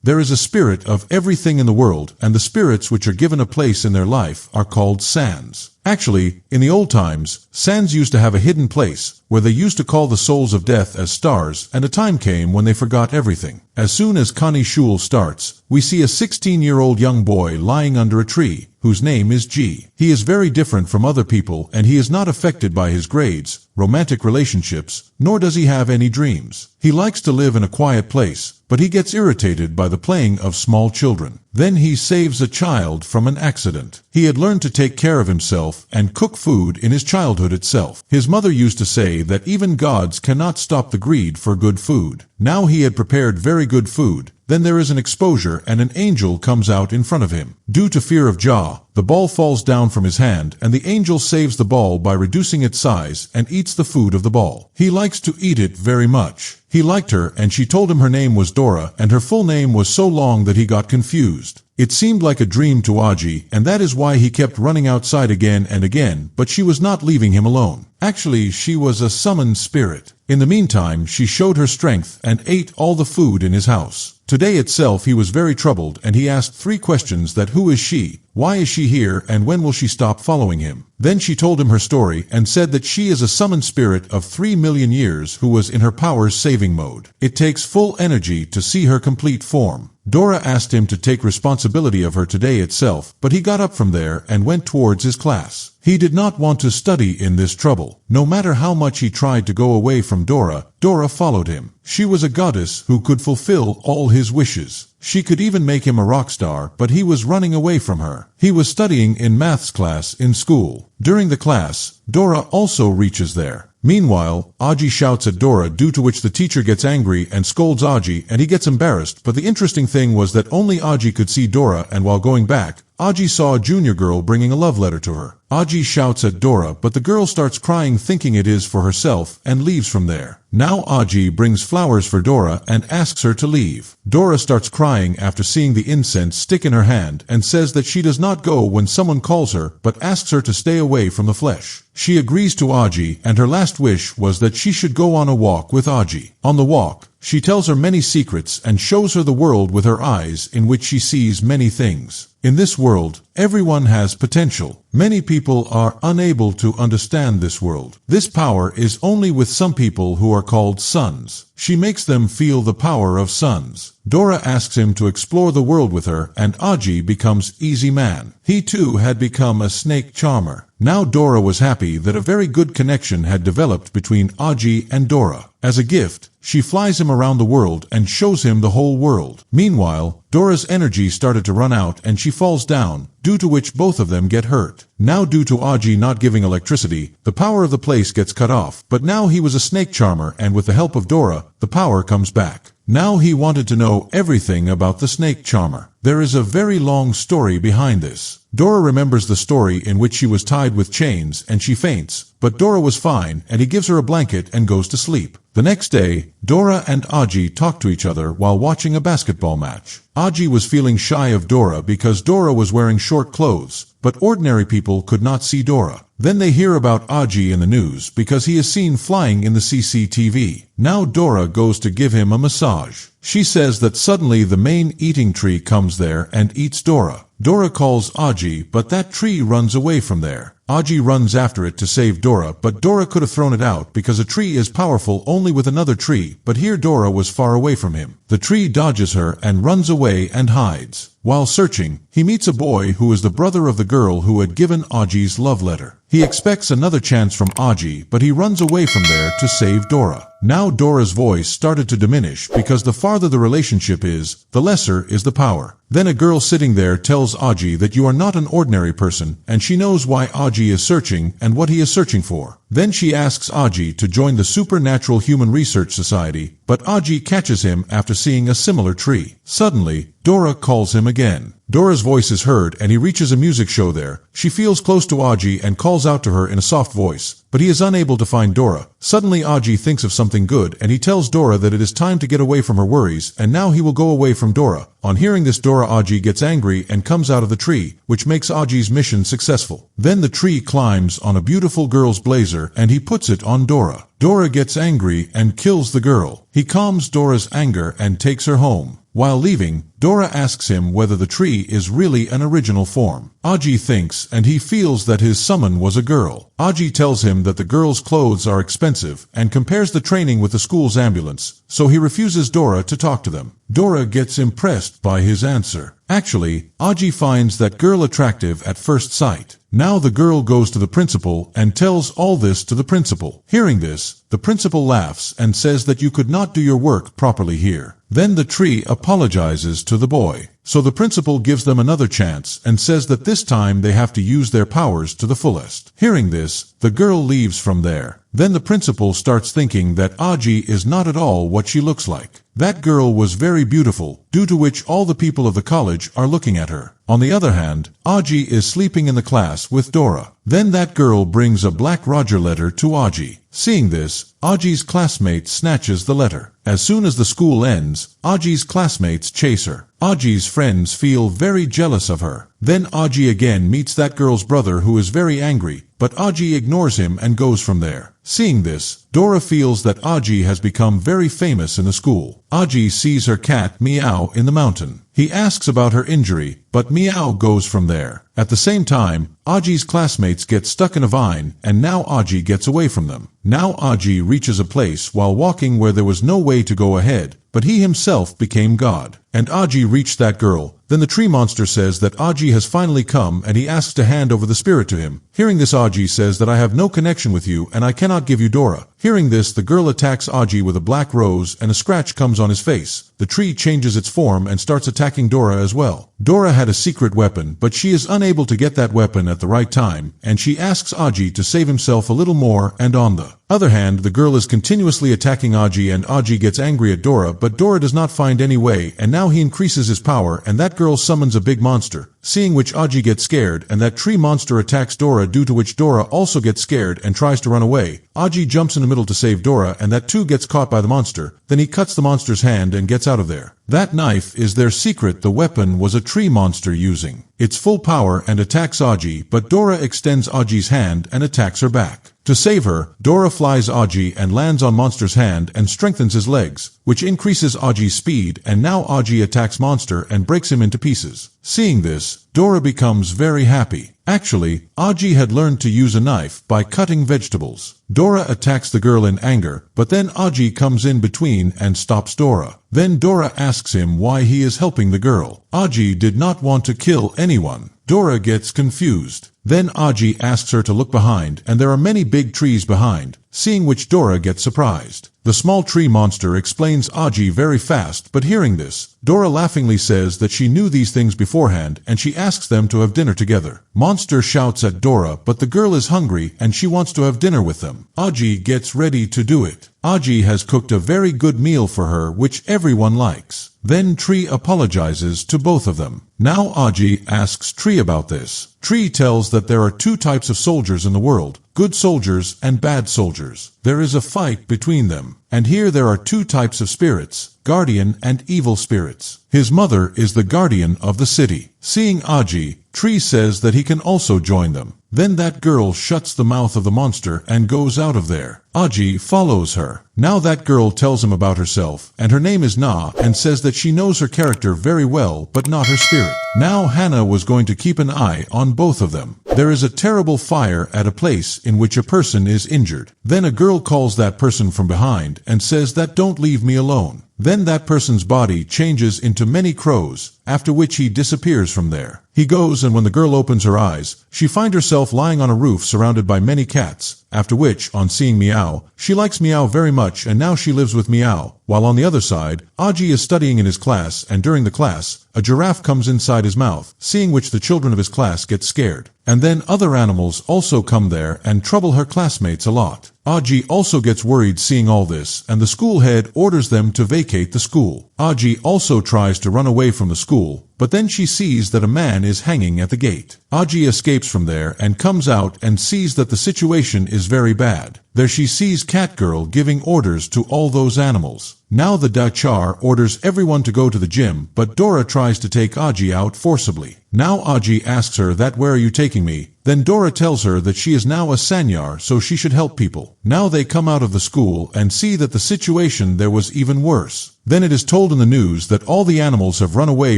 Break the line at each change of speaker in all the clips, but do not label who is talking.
There is a spirit of everything in the world, and the spirits which are given a place in their life are called sans. Actually, in the old times, sans used to have a hidden place, where they used to call the souls of death as stars, and a time came when they forgot everything. As soon as Connie Shul starts, we see a 16-year-old young boy lying under a tree, whose name is G. He is very different from other people, and he is not affected by his grades, romantic relationships, nor does he have any dreams. He likes to live in a quiet place, but he gets irritated by the playing of small children. Then he saves a child from an accident. He had learned to take care of himself and cook food in his childhood itself. His mother used to say that even gods cannot stop the greed for good food. Now he had prepared very good food. Then there is an exposure and an angel comes out in front of him. Due to fear of Jah, the ball falls down from his hand and the angel saves the ball by reducing its size and eats the food of the ball. He likes to eat it very much. He liked her and she told him her name was Dora and her full name was so long that he got confused. It seemed like a dream to Aji, and that is why he kept running outside again and again, but she was not leaving him alone. Actually, she was a summoned spirit. In the meantime, she showed her strength and ate all the food in his house. Today itself he was very troubled and he asked 3 questions: that who is she, why is she here, and when will she stop following him? Then she told him her story and said that she is a summoned spirit of 3 million years who was in her powers saving mode. It takes full energy to see her complete form. Dora asked him to take responsibility of her today itself, but he got up from there and went towards his class. He did not want to study in this trouble. No matter how much he tried to go away from Dora, Dora followed him. She was a goddess who could fulfill all his wishes. She could even make him a rock star, but he was running away from her. He was studying in maths class in school. During the class, Dora also reaches there. Meanwhile, Aji shouts at Dora, due to which the teacher gets angry and scolds Aji and he gets embarrassed, but the interesting thing was that only Aji could see Dora, and while going back, Aji saw a junior girl bringing a love letter to her. Aji shouts at Dora, but the girl starts crying thinking it is for herself and leaves from there. Now Aji brings flowers for Dora and asks her to leave. Dora starts crying after seeing the incense stick in her hand and says that she does not go when someone calls her, but asks her to stay away from the flesh. She agrees to Aji, and her last wish was that she should go on a walk with Aji. On the walk, she tells her many secrets and shows her the world with her eyes, in which she sees many things. In this world, everyone has potential. Many people are unable to understand this world. This power is only with some people who are called sons. She makes them feel the power of sons. Dora asks him to explore the world with her, and Aji becomes easy man. He too had become a snake charmer. Now Dora was happy that a very good connection had developed between Aji and Dora. As a gift, she flies him around the world and shows him the whole world. Meanwhile, Dora's energy started to run out and she falls down, due to which both of them get hurt. Now due to Aji not giving electricity, the power of the place gets cut off, but now he was a snake charmer and with the help of Dora, the power comes back. Now he wanted to know everything about the snake charmer. There is a very long story behind this. Dora remembers the story in which she was tied with chains and she faints, but Dora was fine and he gives her a blanket and goes to sleep. The next day, Dora and Aji talk to each other while watching a basketball match. Aji was feeling shy of Dora because Dora was wearing short clothes, but ordinary people could not see Dora. Then they hear about Aji in the news because he is seen flying in the CCTV. Now Dora goes to give him a massage. She says that suddenly the main eating tree comes there and eats Dora. Dora calls Aji, but that tree runs away from there. Aji runs after it to save Dora, but Dora could have thrown it out because a tree is powerful only with another tree, but here Dora was far away from him. The tree dodges her and runs away and hides. While searching, he meets a boy who is the brother of the girl who had given Aji's love letter. He expects another chance from Aji, but he runs away from there to save Dora. Now Dora's voice started to diminish because the farther the relationship is, the lesser is the power. Then a girl sitting there tells Aji that you are not an ordinary person, and she knows why Aji is searching and what he is searching for. Then she asks Aji to join the Supernatural Human Research Society, but Aji catches him after seeing a similar tree. Suddenly, Dora calls him again. Dora's voice is heard and he reaches a music show there. She feels close to Aji and calls out to her in a soft voice, but he is unable to find Dora. Suddenly Aji thinks of something good and he tells Dora that it is time to get away from her worries, and now he will go away from Dora. On hearing this, Aji gets angry and comes out of the tree, which makes Aji's mission successful. Then the tree climbs on a beautiful girl's blazer and he puts it on Dora. Dora gets angry and kills the girl. He calms Dora's anger and takes her home. While leaving, Dora asks him whether the tree is really an original form. Aji thinks, and he feels that his summon was a girl. Aji tells him that the girl's clothes are expensive and compares the training with the school's ambulance, so he refuses Dora to talk to them. Dora gets impressed by his answer. Actually, Aji finds that girl attractive at first sight. Now the girl goes to the principal and tells all this to the principal. Hearing this, the principal laughs and says that you could not do your work properly here. Then the tree apologizes to the boy. So the principal gives them another chance and says that this time they have to use their powers to the fullest. Hearing this, the girl leaves from there. Then the principal starts thinking that Aji is not at all what she looks like. That girl was very beautiful, due to which all the people of the college are looking at her. On the other hand, Aji is sleeping in the class with Dora. Then that girl brings a Black Roger letter to Aji. Seeing this, Aji's classmate snatches the letter. As soon as the school ends, Aji's classmates chase her. Aji's friends feel very jealous of her. Then Aji again meets that girl's brother who is very angry, but Aji ignores him and goes from there. Seeing this, Dora feels that Aji has become very famous in the school. Aji sees her cat Meow in the mountain. He asks about her injury, but Meow goes from there. At the same time, Aji's classmates get stuck in a vine, and now Aji gets away from them. Now Aji reaches a place while walking where there was no way to go ahead, but he himself became God. And Aji reached that girl. Then the tree monster says that Aji has finally come and he asks to hand over the spirit to him. Hearing this, Aji says that I have no connection with you and I cannot give you Dora. Hearing this, the girl attacks Aji with a black rose and a scratch comes on his face. The tree changes its form and starts attacking Dora as well. Dora had a secret weapon, but she is unable to get that weapon at the right time, and she asks Aji to save himself a little more, and on the other hand, the girl is continuously attacking Aji and Aji gets angry at Dora, but Dora does not find any way, and now he increases his power and that girl summons a big monster. Seeing which Aji gets scared and that tree monster attacks Dora, due to which Dora also gets scared and tries to run away. Aji jumps in the middle to save Dora and that too gets caught by the monster. Then he cuts the monster's hand and gets out of there. That knife is their secret. The weapon was a tree monster using its full power and attacks Aji, but Dora extends Aji's hand and attacks her back. To save her, Dora flies Aji and lands on Monster's hand and strengthens his legs, which increases Aji's speed, and now Aji attacks Monster and breaks him into pieces. Seeing this, Dora becomes very happy. Actually, Aji had learned to use a knife by cutting vegetables. Dora attacks the girl in anger, but then Aji comes in between and stops Dora. Then Dora asks him why he is helping the girl. Aji did not want to kill anyone. Dora gets confused. Then Aji asks her to look behind, and there are many big trees behind, seeing which Dora gets surprised. The small tree monster explains Aji very fast, but hearing this, Dora laughingly says that she knew these things beforehand and she asks them to have dinner together. Monster shouts at Dora, but the girl is hungry and she wants to have dinner with them. Aji gets ready to do it. Aji has cooked a very good meal for her which everyone likes. Then Tree apologizes to both of them. Now Aji asks Tree about this. Tree tells that there are two types of soldiers in the world, good soldiers and bad soldiers. There is a fight between them. And here there are two types of spirits, guardian and evil spirits. His mother is the guardian of the city. Seeing Aji, Tree says that he can also join them. Then that girl shuts the mouth of the monster and goes out of there. Aji follows her. Now that girl tells him about herself, and her name is Na, and says that she knows her character very well, but not her spirit. Now Hannah was going to keep an eye on both of them. There is a terrible fire at a place in which a person is injured. Then a girl calls that person from behind and says that don't leave me alone. Then that person's body changes into many crows, after which he disappears from there. He goes, and when the girl opens her eyes, she finds herself lying on a roof surrounded by many cats, after which, on seeing Meow, she likes Meow very much and now she lives with Meow. While on the other side, Aji is studying in his class, and during the class, a giraffe comes inside his mouth, seeing which the children of his class get scared. And then other animals also come there and trouble her classmates a lot. Aji also gets worried seeing all this, and the school head orders them to vacate the school. Aji also tries to run away from the school, but then she sees that a man is hanging at the gate. Aji escapes from there and comes out and sees that the situation is very bad. There she sees Catgirl giving orders to all those animals. Now the Dachar orders everyone to go to the gym, but Dora tries to take Aji out forcibly. Now Aji asks her that where are you taking me? Then Dora tells her that she is now a sanyar, so she should help people. Now they come out of the school and see that the situation there was even worse. Then it is told in the news that all the animals have run away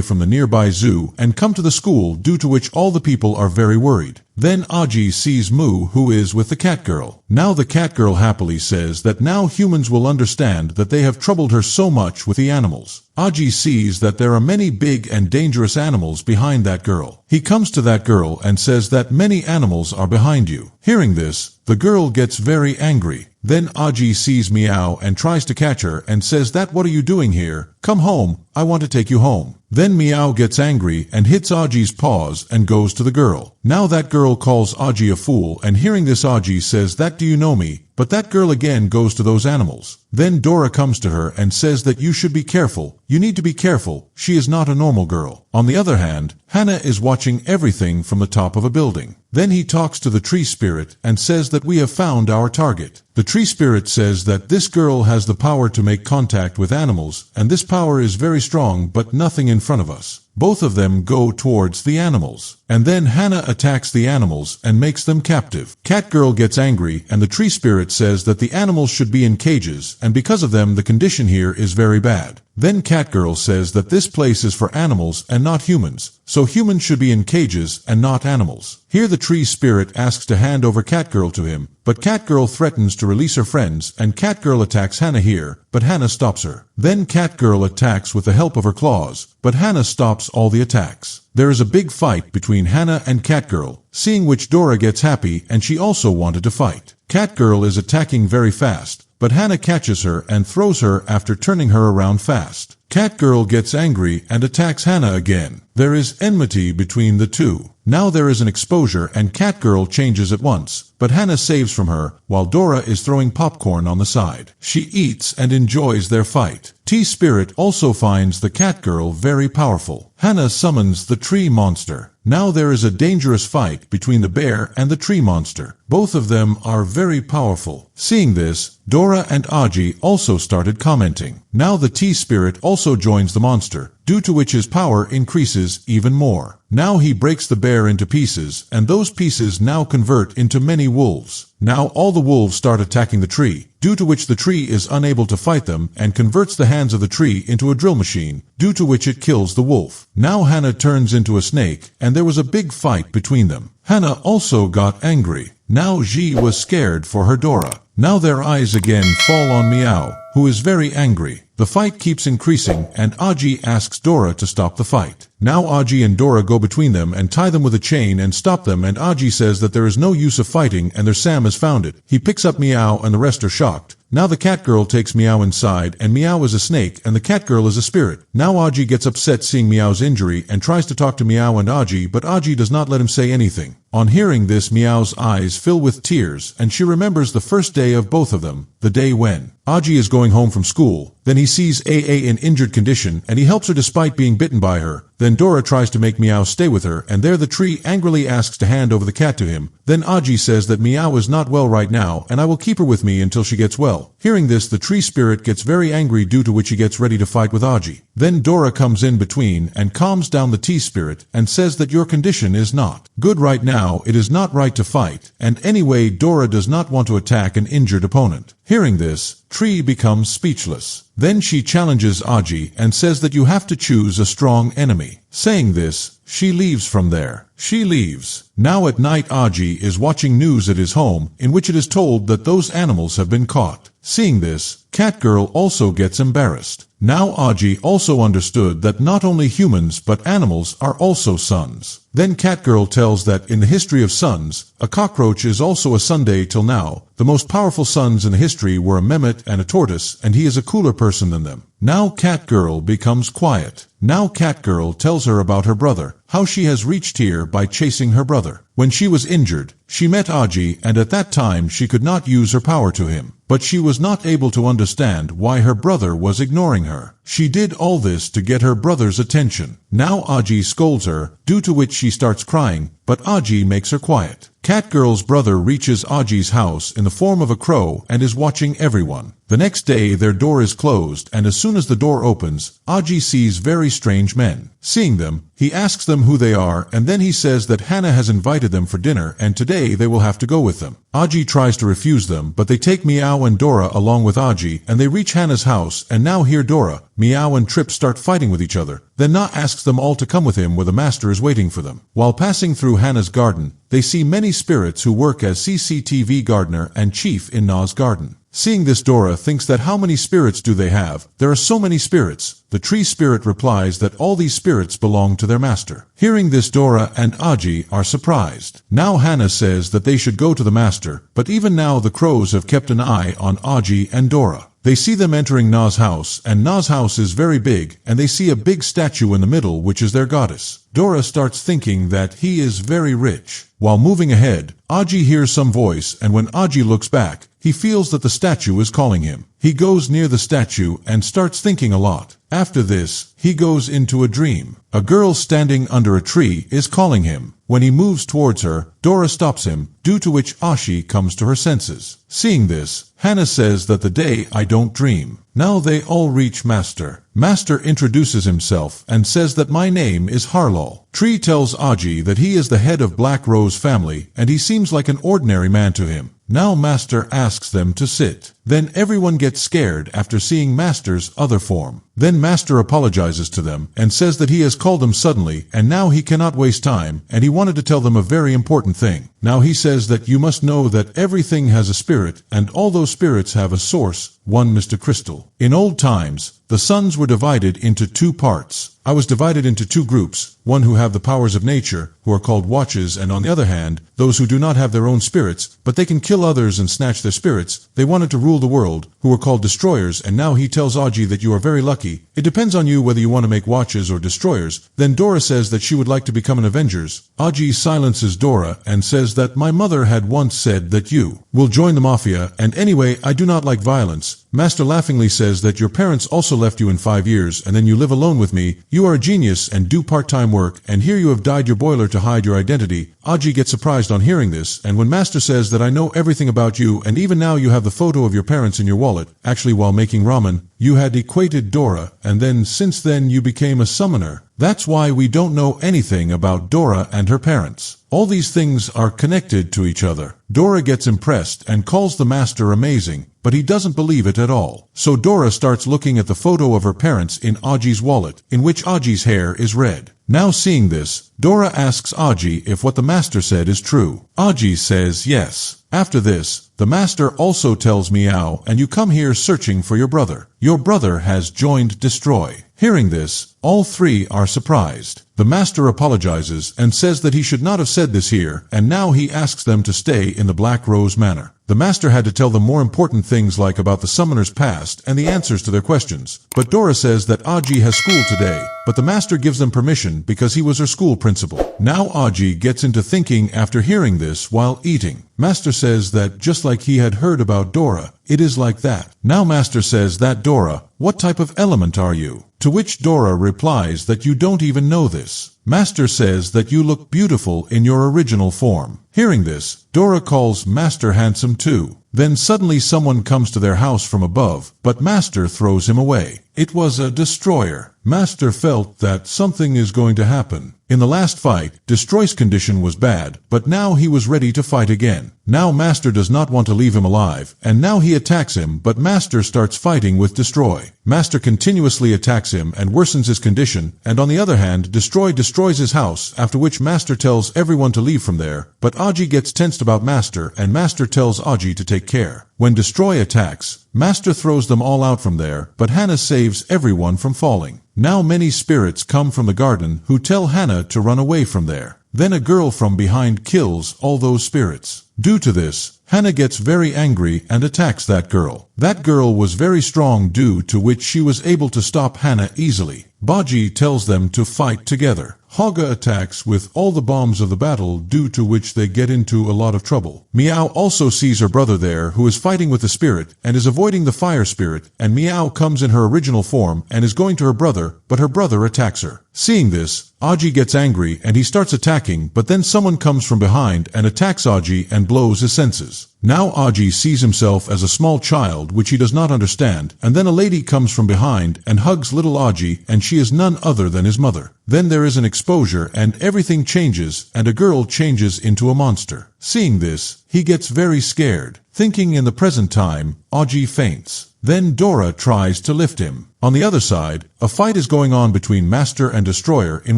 from the nearby zoo and come to the school, due to which all the people are very worried. Then Aji sees Moo, who is with the Catgirl. Now the Catgirl happily says that now humans will understand that they have troubled her so much with the animals. Aji sees that there are many big and dangerous animals behind that girl. He comes to that girl and says that many animals are behind you. Hearing this, the girl gets very angry. Then Aji sees Meow and tries to catch her and says that what are you doing here? Come home, I want to take you home. Then Meow gets angry and hits Aji's paws and goes to the girl. Now that girl calls Aji a fool, and hearing this Aji says that do you know me? But that girl again goes to those animals. Then Dora comes to her and says that you should be careful. You need to be careful. She is not a normal girl. On the other hand, Hannah is watching everything from the top of a building. Then he talks to the tree spirit and says that we have found our target. The tree spirit says that this girl has the power to make contact with animals, and this power is very strong, but nothing in front of us. Both of them go towards the animals. And then Hannah attacks the animals and makes them captive. Catgirl gets angry and the tree spirit says that the animals should be in cages, and because of them the condition here is very bad. Then Catgirl says that this place is for animals and not humans, so humans should be in cages and not animals. Here the tree spirit asks to hand over Catgirl to him, but Catgirl threatens to release her friends, and Catgirl attacks Hannah here, but Hannah stops her. Then Catgirl attacks with the help of her claws, but Hannah stops all the attacks. There is a big fight between Hannah and Catgirl, seeing which Dora gets happy and she also wanted to fight. Catgirl is attacking very fast, but Hannah catches her and throws her after turning her around fast. Catgirl gets angry and attacks Hannah again. There is enmity between the two. Now there is an exposure and Catgirl changes at once, but Hannah saves from her, while Dora is throwing popcorn on the side. She eats and enjoys their fight. T-Spirit also finds the Catgirl very powerful. Hannah summons the tree monster. Now there is a dangerous fight between the bear and the tree monster. Both of them are very powerful. Seeing this, Dora and Aji also started commenting. Now the T-Spirit also joins the monster, due to which his power increases even more. Now he breaks the bear into pieces, and those pieces now convert into many wolves. Now all the wolves start attacking the tree, due to which the tree is unable to fight them and converts the hands of the tree into a drill machine, due to which it kills the wolf. Now Hannah turns into a snake, and there was a big fight between them. Hannah also got angry. Now Ji was scared for her Dora. Now their eyes again fall on Meow, who is very angry. The fight keeps increasing, and Aji asks Dora to stop the fight. Now Aji and Dora go between them and tie them with a chain and stop them, and Aji says that there is no use of fighting and their Sam has found it. He picks up Meow and the rest are shocked. Now the Catgirl takes Meow inside, and Meow is a snake and the Catgirl is a spirit. Now Aji gets upset seeing Meow's injury and tries to talk to Meow and Aji, but Aji does not let him say anything. On hearing this, Meow's eyes fill with tears, and she remembers the first day of both of them, the day when Aji is going home from school. Then he sees AA in injured condition, and he helps her despite being bitten by her. Then Dora tries to make Meow stay with her, and there the tree angrily asks to hand over the cat to him. Then Aji says that Meow is not well right now, and I will keep her with me until she gets well. Hearing this, the tree spirit gets very angry, due to which he gets ready to fight with Aji. Then Dora comes in between and calms down the T-Spirit and says that your condition is not good right now, it is not right to fight, and anyway Dora does not want to attack an injured opponent. Hearing this, Tree becomes speechless. Then she challenges Aji and says that you have to choose a strong enemy. Saying this, she leaves from there. She leaves. Now at night Aji is watching news at his home, in which it is told that those animals have been caught. Seeing this, Catgirl also gets embarrassed. Now Aji also understood that not only humans but animals are also sons. Then Catgirl tells that in the history of sons, a cockroach is also a Sunday till now. The most powerful sons in the history were a Mehmet and a tortoise, and he is a cooler person than them. Now Catgirl becomes quiet. Now Catgirl tells her about her brother, how she has reached here by chasing her brother. When she was injured, she met Aji, and at that time she could not use her power to him. But she was not able to understand why her brother was ignoring her. She did all this to get her brother's attention. Now Aji scolds her, due to which she starts crying, but Aji makes her quiet. Catgirl's brother reaches Aji's house in the form of a crow and is watching everyone. The next day their door is closed, and as soon as the door opens, Aji sees very strange men. Seeing them, he asks them who they are, and then he says that Hana has invited them for dinner and today they will have to go with them. Aji tries to refuse them, but they take Meow and Dora along with Aji, and they reach Hana's house, and now here Dora, Meow and Trip start fighting with each other. Then Na asks them all to come with him where the master is waiting for them. While passing through Hana's garden, they see many spirits who work as CCTV gardener and chief in Na's garden. Seeing this, Dora thinks that how many spirits do they have? There are so many spirits. The tree spirit replies that all these spirits belong to their master. Hearing this, Dora and Aji are surprised. Now Hana says that they should go to the master, but even now the crows have kept an eye on Aji and Dora. They see them entering Na's house, and Na's house is very big, and they see a big statue in the middle which is their goddess. Dora starts thinking that he is very rich. While moving ahead, Aji hears some voice, and when Aji looks back, he feels that the statue is calling him. He goes near the statue and starts thinking a lot. After this, he goes into a dream. A girl standing under a tree is calling him. When he moves towards her, Dora stops him, due to which Ashi comes to her senses. Seeing this, Hana says that the day I don't dream. Now they all reach Master. Master introduces himself and says that my name is Harlal. Tree tells Aji that he is the head of Black Rose family and he seems like an ordinary man to him. Now Master asks them to sit. Then everyone gets scared after seeing Master's other form. Then Master apologizes to them and says that he has called them suddenly and now he cannot waste time and he wanted to tell them a very important thing. Now he says that you must know that everything has a spirit and all those spirits have a source, one Mr. Crystal. In old times, the suns were divided into two parts. I was divided into two groups, one who have the powers of nature, who are called watches, and on the other hand, those who do not have their own spirits, but they can kill others and snatch their spirits. They wanted to rule the world, who were called destroyers, and now he tells Aji that you are very lucky. It depends on you whether you want to make watches or destroyers. Then Dora says that she would like to become an Avengers. Aji silences Dora and says that my mother had once said that you will join the mafia, and anyway, I do not like violence. Master laughingly says that your parents also left you in 5 years and then you live alone with me. You are a genius and do part-time work, and here you have dyed your boiler to hide your identity. Aji gets surprised on hearing this, and when Master says that I know everything about you and even now you have the photo of your parents in your wallet, actually while making ramen, you had equated Dora, and then since then you became a summoner. That's why we don't know anything about Dora and her parents. All these things are connected to each other. Dora gets impressed and calls the master amazing, but he doesn't believe it at all. So Dora starts looking at the photo of her parents in Aji's wallet, in which Aji's hair is red. Now seeing this, Dora asks Aji if what the master said is true. Aji says yes. After this, the master also tells Meow, and you come here searching for your brother. Your brother has joined Destroy. Hearing this, all three are surprised. The master apologizes and says that he should not have said this here, and now he asks them to stay in the Black Rose Manor. The master had to tell them more important things like about the summoner's past and the answers to their questions. But Dora says that Aji has school today, but the master gives them permission because he was her school principal. Now Aji gets into thinking after hearing this while eating. Master says that just like he had heard about Dora, it is like that. Now Master says that Dora, what type of element are you? To which Dora replies that you don't even know this. Master says that you look beautiful in your original form. Hearing this, Dora calls Master handsome too. Then suddenly someone comes to their house from above, but Master throws him away. It was a destroyer. Master felt that something is going to happen. In the last fight, Destroy's condition was bad, but now he was ready to fight again. Now Master does not want to leave him alive, and now he attacks him, but Master starts fighting with Destroy. Master continuously attacks him and worsens his condition, and on the other hand, Destroy destroys his house, after which Master tells everyone to leave from there, but Aji gets tensed about Master, and Master tells Aji to take care. When Destroy attacks, Master throws them all out from there, but Hana saves everyone from falling. Now many spirits come from the garden who tell Hana to run away from there. Then a girl from behind kills all those spirits. Due to this, Hana gets very angry and attacks that girl. That girl was very strong, due to which she was able to stop Hana easily. Baji tells them to fight together. Haga attacks with all the bombs of the battle, due to which they get into a lot of trouble. Meow also sees her brother there, who is fighting with the spirit and is avoiding the fire spirit, and Meow comes in her original form and is going to her brother, but her brother attacks her. Seeing this, Aji gets angry and he starts attacking, but then someone comes from behind and attacks Aji and blows his senses. Now Aji sees himself as a small child, which he does not understand, and then a lady comes from behind and hugs little Aji, and she is none other than his mother. Then there is an exposure and everything changes, and a girl changes into a monster. Seeing this, he gets very scared. Thinking in the present time, Aji faints. Then Dora tries to lift him. On the other side, a fight is going on between Master and Destroyer, in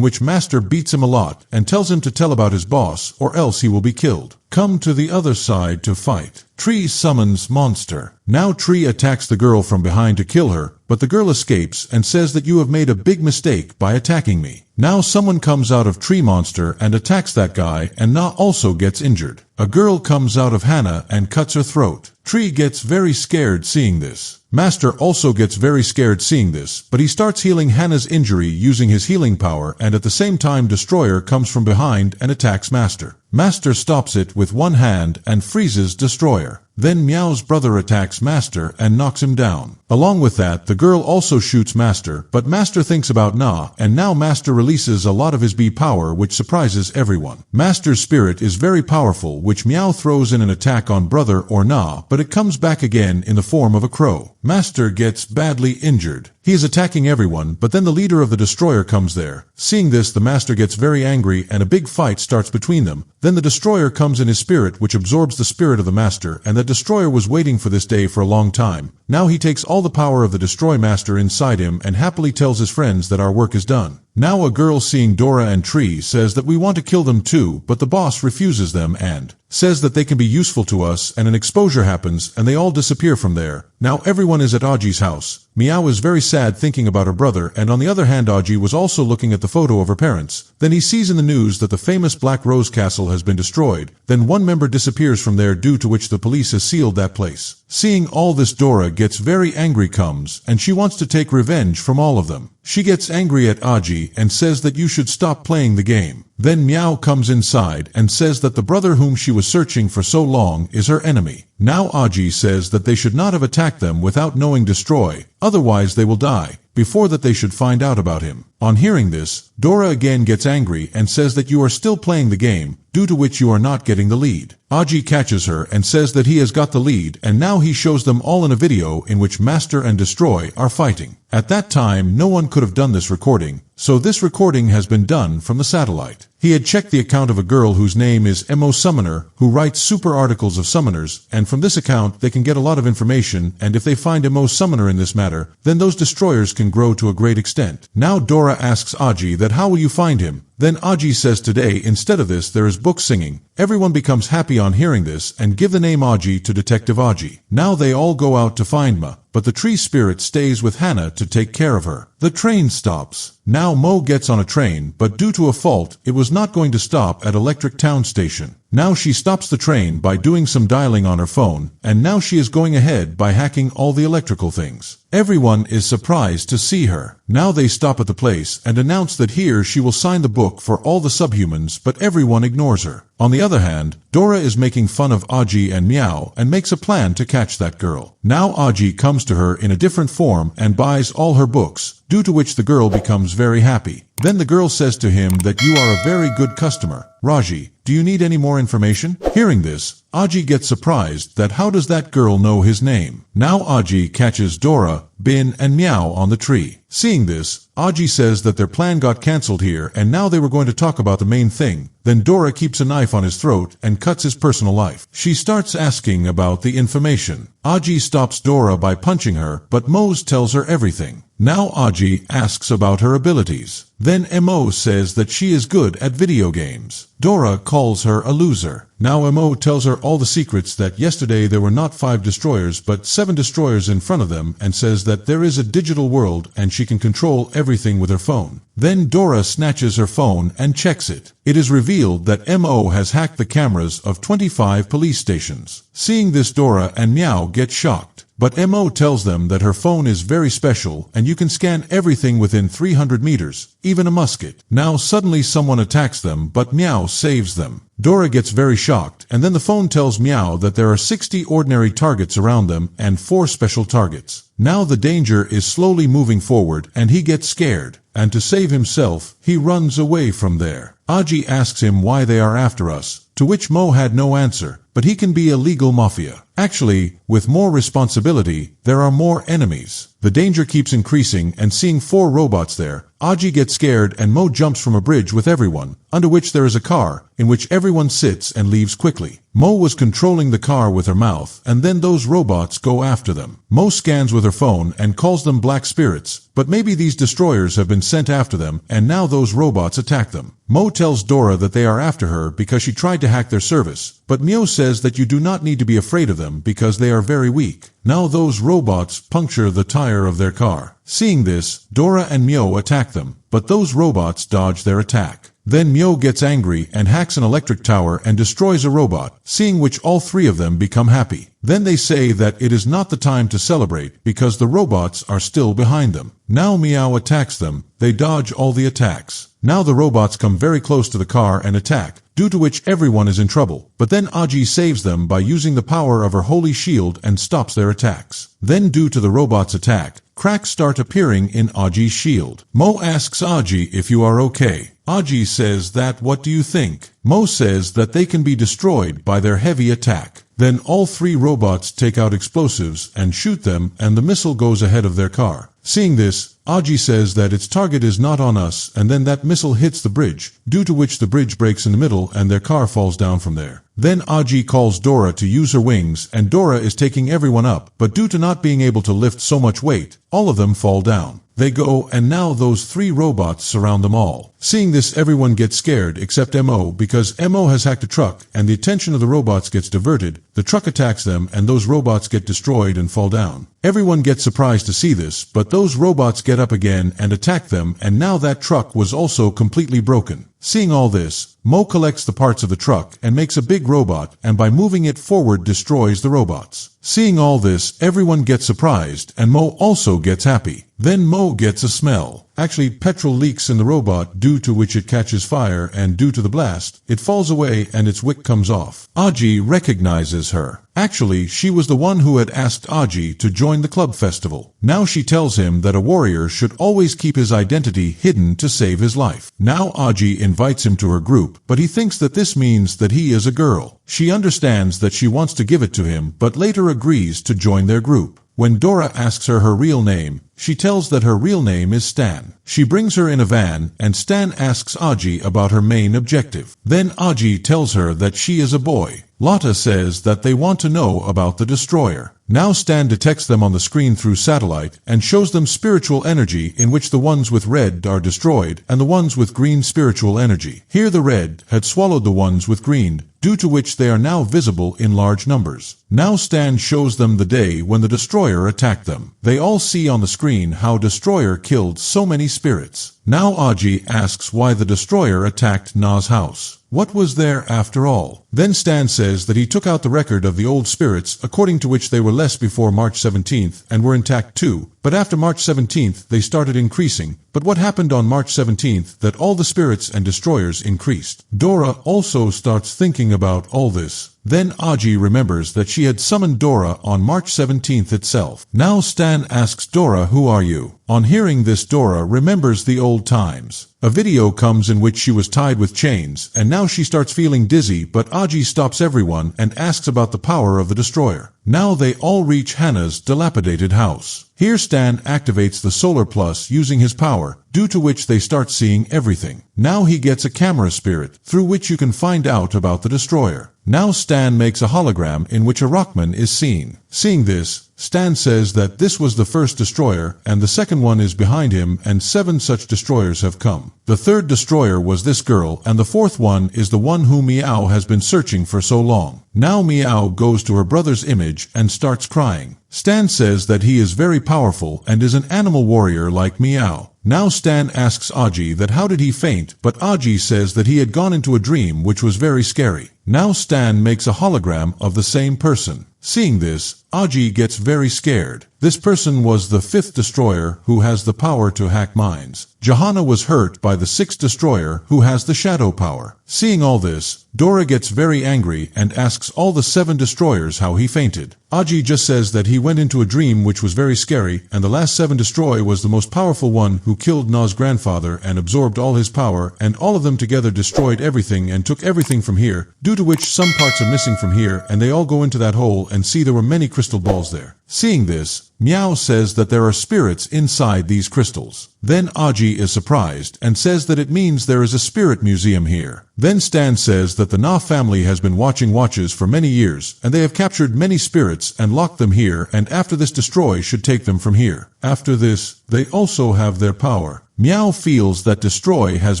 which Master beats him a lot and tells him to tell about his boss or else he will be killed. Come to the other side to fight. Tree summons Monster. Now Tree attacks the girl from behind to kill her, but the girl escapes and says that you have made a big mistake by attacking me. Now someone comes out of Tree Monster and attacks that guy, and Na also gets injured. A girl comes out of Hana and cuts her throat. Tree gets very scared seeing this. Master also gets very scared seeing this, but he starts healing Hana's injury using his healing power, and at the same time Destroyer comes from behind and attacks Master. Master stops it with one hand and freezes Destroyer. Then Meow's brother attacks Master and knocks him down. Along with that, the girl also shoots Master, but Master thinks about Na, and now Master releases a lot of his B power, which surprises everyone. Master's spirit is very powerful, which Meow throws in an attack on brother or Na, but it comes back again in the form of a crow. Master gets badly injured. He is attacking everyone, but then the leader of the Destroyer comes there. Seeing this, the Master gets very angry and a big fight starts between them. Then the Destroyer comes in his spirit, which absorbs the spirit of the Master, and that Destroyer was waiting for this day for a long time. Now he takes all the power of the Destroy Master inside him and happily tells his friends that our work is done. Now a girl seeing Dora and Tree says that we want to kill them too, but the boss refuses them and says that they can be useful to us, and an exposure happens and they all disappear from there. Now everyone is at Aji's house. Meow is very sad thinking about her brother, and on the other hand Aji was also looking at the photo of her parents. Then he sees in the news that the famous Black Rose Castle has been destroyed. Then one member disappears from there, due to which the police has sealed that place. Seeing all this, Dora gets very angry comes, and she wants to take revenge from all of them. She gets angry at Aji and says that you should stop playing the game. Then Meow comes inside and says that the brother whom she was searching for so long is her enemy. Now Aji says that they should not have attacked them without knowing Destroy, otherwise they will die, before that they should find out about him. On hearing this, Dora again gets angry and says that you are still playing the game, due to which you are not getting the lead. Aji catches her and says that he has got the lead, and now he shows them all in a video in which Master and Destroy are fighting. At that time, no one could have done this recording, so this recording has been done from the satellite. He had checked the account of a girl whose name is Mo Summoner, who writes super articles of summoners, and from this account they can get a lot of information, and if they find Mo Summoner in this matter, then those destroyers can grow to a great extent. Now Dora asks Aji that how will you find him? Then Aji says today instead of this there is book singing. Everyone becomes happy on hearing this and give the name Aji to Detective Aji. Now they all go out to find Ma, but the tree spirit stays with Hana to take care of her. The train stops. Now Mo gets on a train, but due to a fault, it was not going to stop at Electric Town Station. Now she stops the train by doing some dialing on her phone, and now she is going ahead by hacking all the electrical things. Everyone is surprised to see her. Now they stop at the place and announce that here she will sign the book for all the subhumans, but everyone ignores her. On the other hand, Dora is making fun of Aji and Meow and makes a plan to catch that girl. Now Aji comes to her in a different form and buys all her books, due to which the girl becomes very happy. Then the girl says to him that you are a very good customer. Raji, do you need any more information? Hearing this, Aji gets surprised that how does that girl know his name? Now Aji catches Dora, Bin and Meow on the tree. Seeing this, Aji says that their plan got cancelled here and now they were going to talk about the main thing. Then Dora keeps a knife on his throat and cuts his personal life. She starts asking about the information. Aji stops Dora by punching her, but Mose tells her everything. Now Aji asks about her abilities. Then Mo says that she is good at video games. Dora calls her a loser. Now Mo tells her all the secrets, that yesterday there were not 5 destroyers but 7 destroyers in front of them, and says that there is a digital world and she can control everything with her phone. Then Dora snatches her phone and checks it. It is revealed that Mo has hacked the cameras of 25 police stations. Seeing this, Dora and Meow get shocked. But Mo tells them that her phone is very special and you can scan everything within 300 meters, even a musket. Now suddenly someone attacks them, but Meow saves them. Dora gets very shocked, and then the phone tells Meow that there are 60 ordinary targets around them and 4 special targets. Now the danger is slowly moving forward and he gets scared, and to save himself, he runs away from there. Aji asks him why they are after us, to which Mo had no answer, but he can be a legal mafia. Actually, with more responsibility, there are more enemies. The danger keeps increasing, and seeing 4 robots there, Aji gets scared and Mo jumps from a bridge with everyone, under which there is a car, in which everyone sits and leaves quickly. Mo was controlling the car with her mouth, and then those robots go after them. Mo scans with her phone and calls them black spirits, but maybe these destroyers have been sent after them, and now those robots attack them. Mo tells Dora that they are after her because she tried to hack their service, but Meow says that you do not need to be afraid of them because they are very weak. Now those robots puncture the tire of their car. Seeing this, Dora and Meow attack them, but those robots dodge their attack. Then Meow gets angry and hacks an electric tower and destroys a robot, seeing which all 3 of them become happy. Then they say that it is not the time to celebrate because the robots are still behind them. Now Meow attacks them. They dodge all the attacks. Now the robots come very close to the car and attack, due to which everyone is in trouble. But then Aji saves them by using the power of her holy shield and stops their attacks. Then due to the robots' attack, cracks start appearing in Aji's shield. Mo asks Aji if you are okay. Aji says that what do you think? Mo says that they can be destroyed by their heavy attack. Then all 3 robots take out explosives and shoot them, and the missile goes ahead of their car. Seeing this, Aji says that its target is not on us, and then that missile hits the bridge, due to which the bridge breaks in the middle and their car falls down from there. Then Aji calls Dora to use her wings, and Dora is taking everyone up, but due to not being able to lift so much weight, all of them fall down. They go, and now those 3 robots surround them all. Seeing this, everyone gets scared except Mo, because Mo has hacked a truck and the attention of the robots gets diverted. The truck attacks them and those robots get destroyed and fall down. Everyone gets surprised to see this, but those robots get up again and attack them, and now that truck was also completely broken. Seeing all this, Mo collects the parts of the truck and makes a big robot, and by moving it forward destroys the robots. Seeing all this, everyone gets surprised, and Mo also gets happy. Then Mo gets a smell. Actually, petrol leaks in the robot, due to which it catches fire, and due to the blast, it falls away and its wick comes off. Aji recognizes her. Actually, she was the one who had asked Aji to join the club festival. Now she tells him that a warrior should always keep his identity hidden to save his life. Now Aji invites him to her group, but he thinks that this means that he is a girl. She understands that she wants to give it to him, but later agrees to join their group. When Dora asks her real name, she tells that her real name is Stan. She brings her in a van, and Stan asks Aji about her main objective. Then Aji tells her that she is a boy. Lotta says that they want to know about the destroyer. Now Stan detects them on the screen through satellite and shows them spiritual energy, in which the ones with red are destroyed and the ones with green spiritual energy. Here the red had swallowed the ones with green, due to which they are now visible in large numbers. Now Stan shows them the day when the destroyer attacked them. They all see on the screen how destroyer killed so many spirits. Now Aji asks why the destroyer attacked Na's house. What was there after all? Then Stan says that he took out the record of the old spirits, according to which they were less before March 17th and were intact too, but after March 17th they started increasing. But what happened on March 17th that all the spirits and destroyers increased? Dora also starts thinking about all this. Then Aji remembers that she had summoned Dora on March 17th itself. Now Stan asks Dora, "Who are you?" On hearing this, Dora remembers the old times. A video comes in which she was tied with chains, and now she starts feeling dizzy, but Aji stops everyone and asks about the power of the destroyer. Now they all reach Hannah's dilapidated house. Here Stan activates the Solar Plus using his power, due to which they start seeing everything. Now he gets a camera spirit, through which you can find out about the destroyer. Now Stan makes a hologram in which a Rockman is seen. Seeing this, Stan says that this was the first destroyer, and the second one is behind him, and 7 such destroyers have come. The third destroyer was this girl, and the fourth one is the one whom Meow has been searching for so long. Now Meow goes to her brother's image and starts crying. Stan says that he is very powerful and is an animal warrior like Meow. Now Stan asks Aji that how did he faint, but Aji says that he had gone into a dream which was very scary. Now Stan makes a hologram of the same person. Seeing this, Aji gets very scared. This person was the 5th destroyer who has the power to hack minds. Johanna was hurt by the 6th destroyer who has the shadow power. Seeing all this, Dora gets very angry and asks all the 7 destroyers how he fainted. Aji just says that he went into a dream which was very scary, and the last 7 destroy was the most powerful one who killed Na's grandfather and absorbed all his power, and all of them together destroyed everything and took everything from here, due to which some parts are missing from here, and they all go into that hole and see there were many crystal balls there. Seeing this, Meow says that there are spirits inside these crystals. Then Aji is surprised and says that it means there is a spirit museum here. Then Stan says that the Na family has been watching watches for many years, and they have captured many spirits and locked them here, and after this destroy should take them from here. After this, they also have their power. Meow feels that Destroy has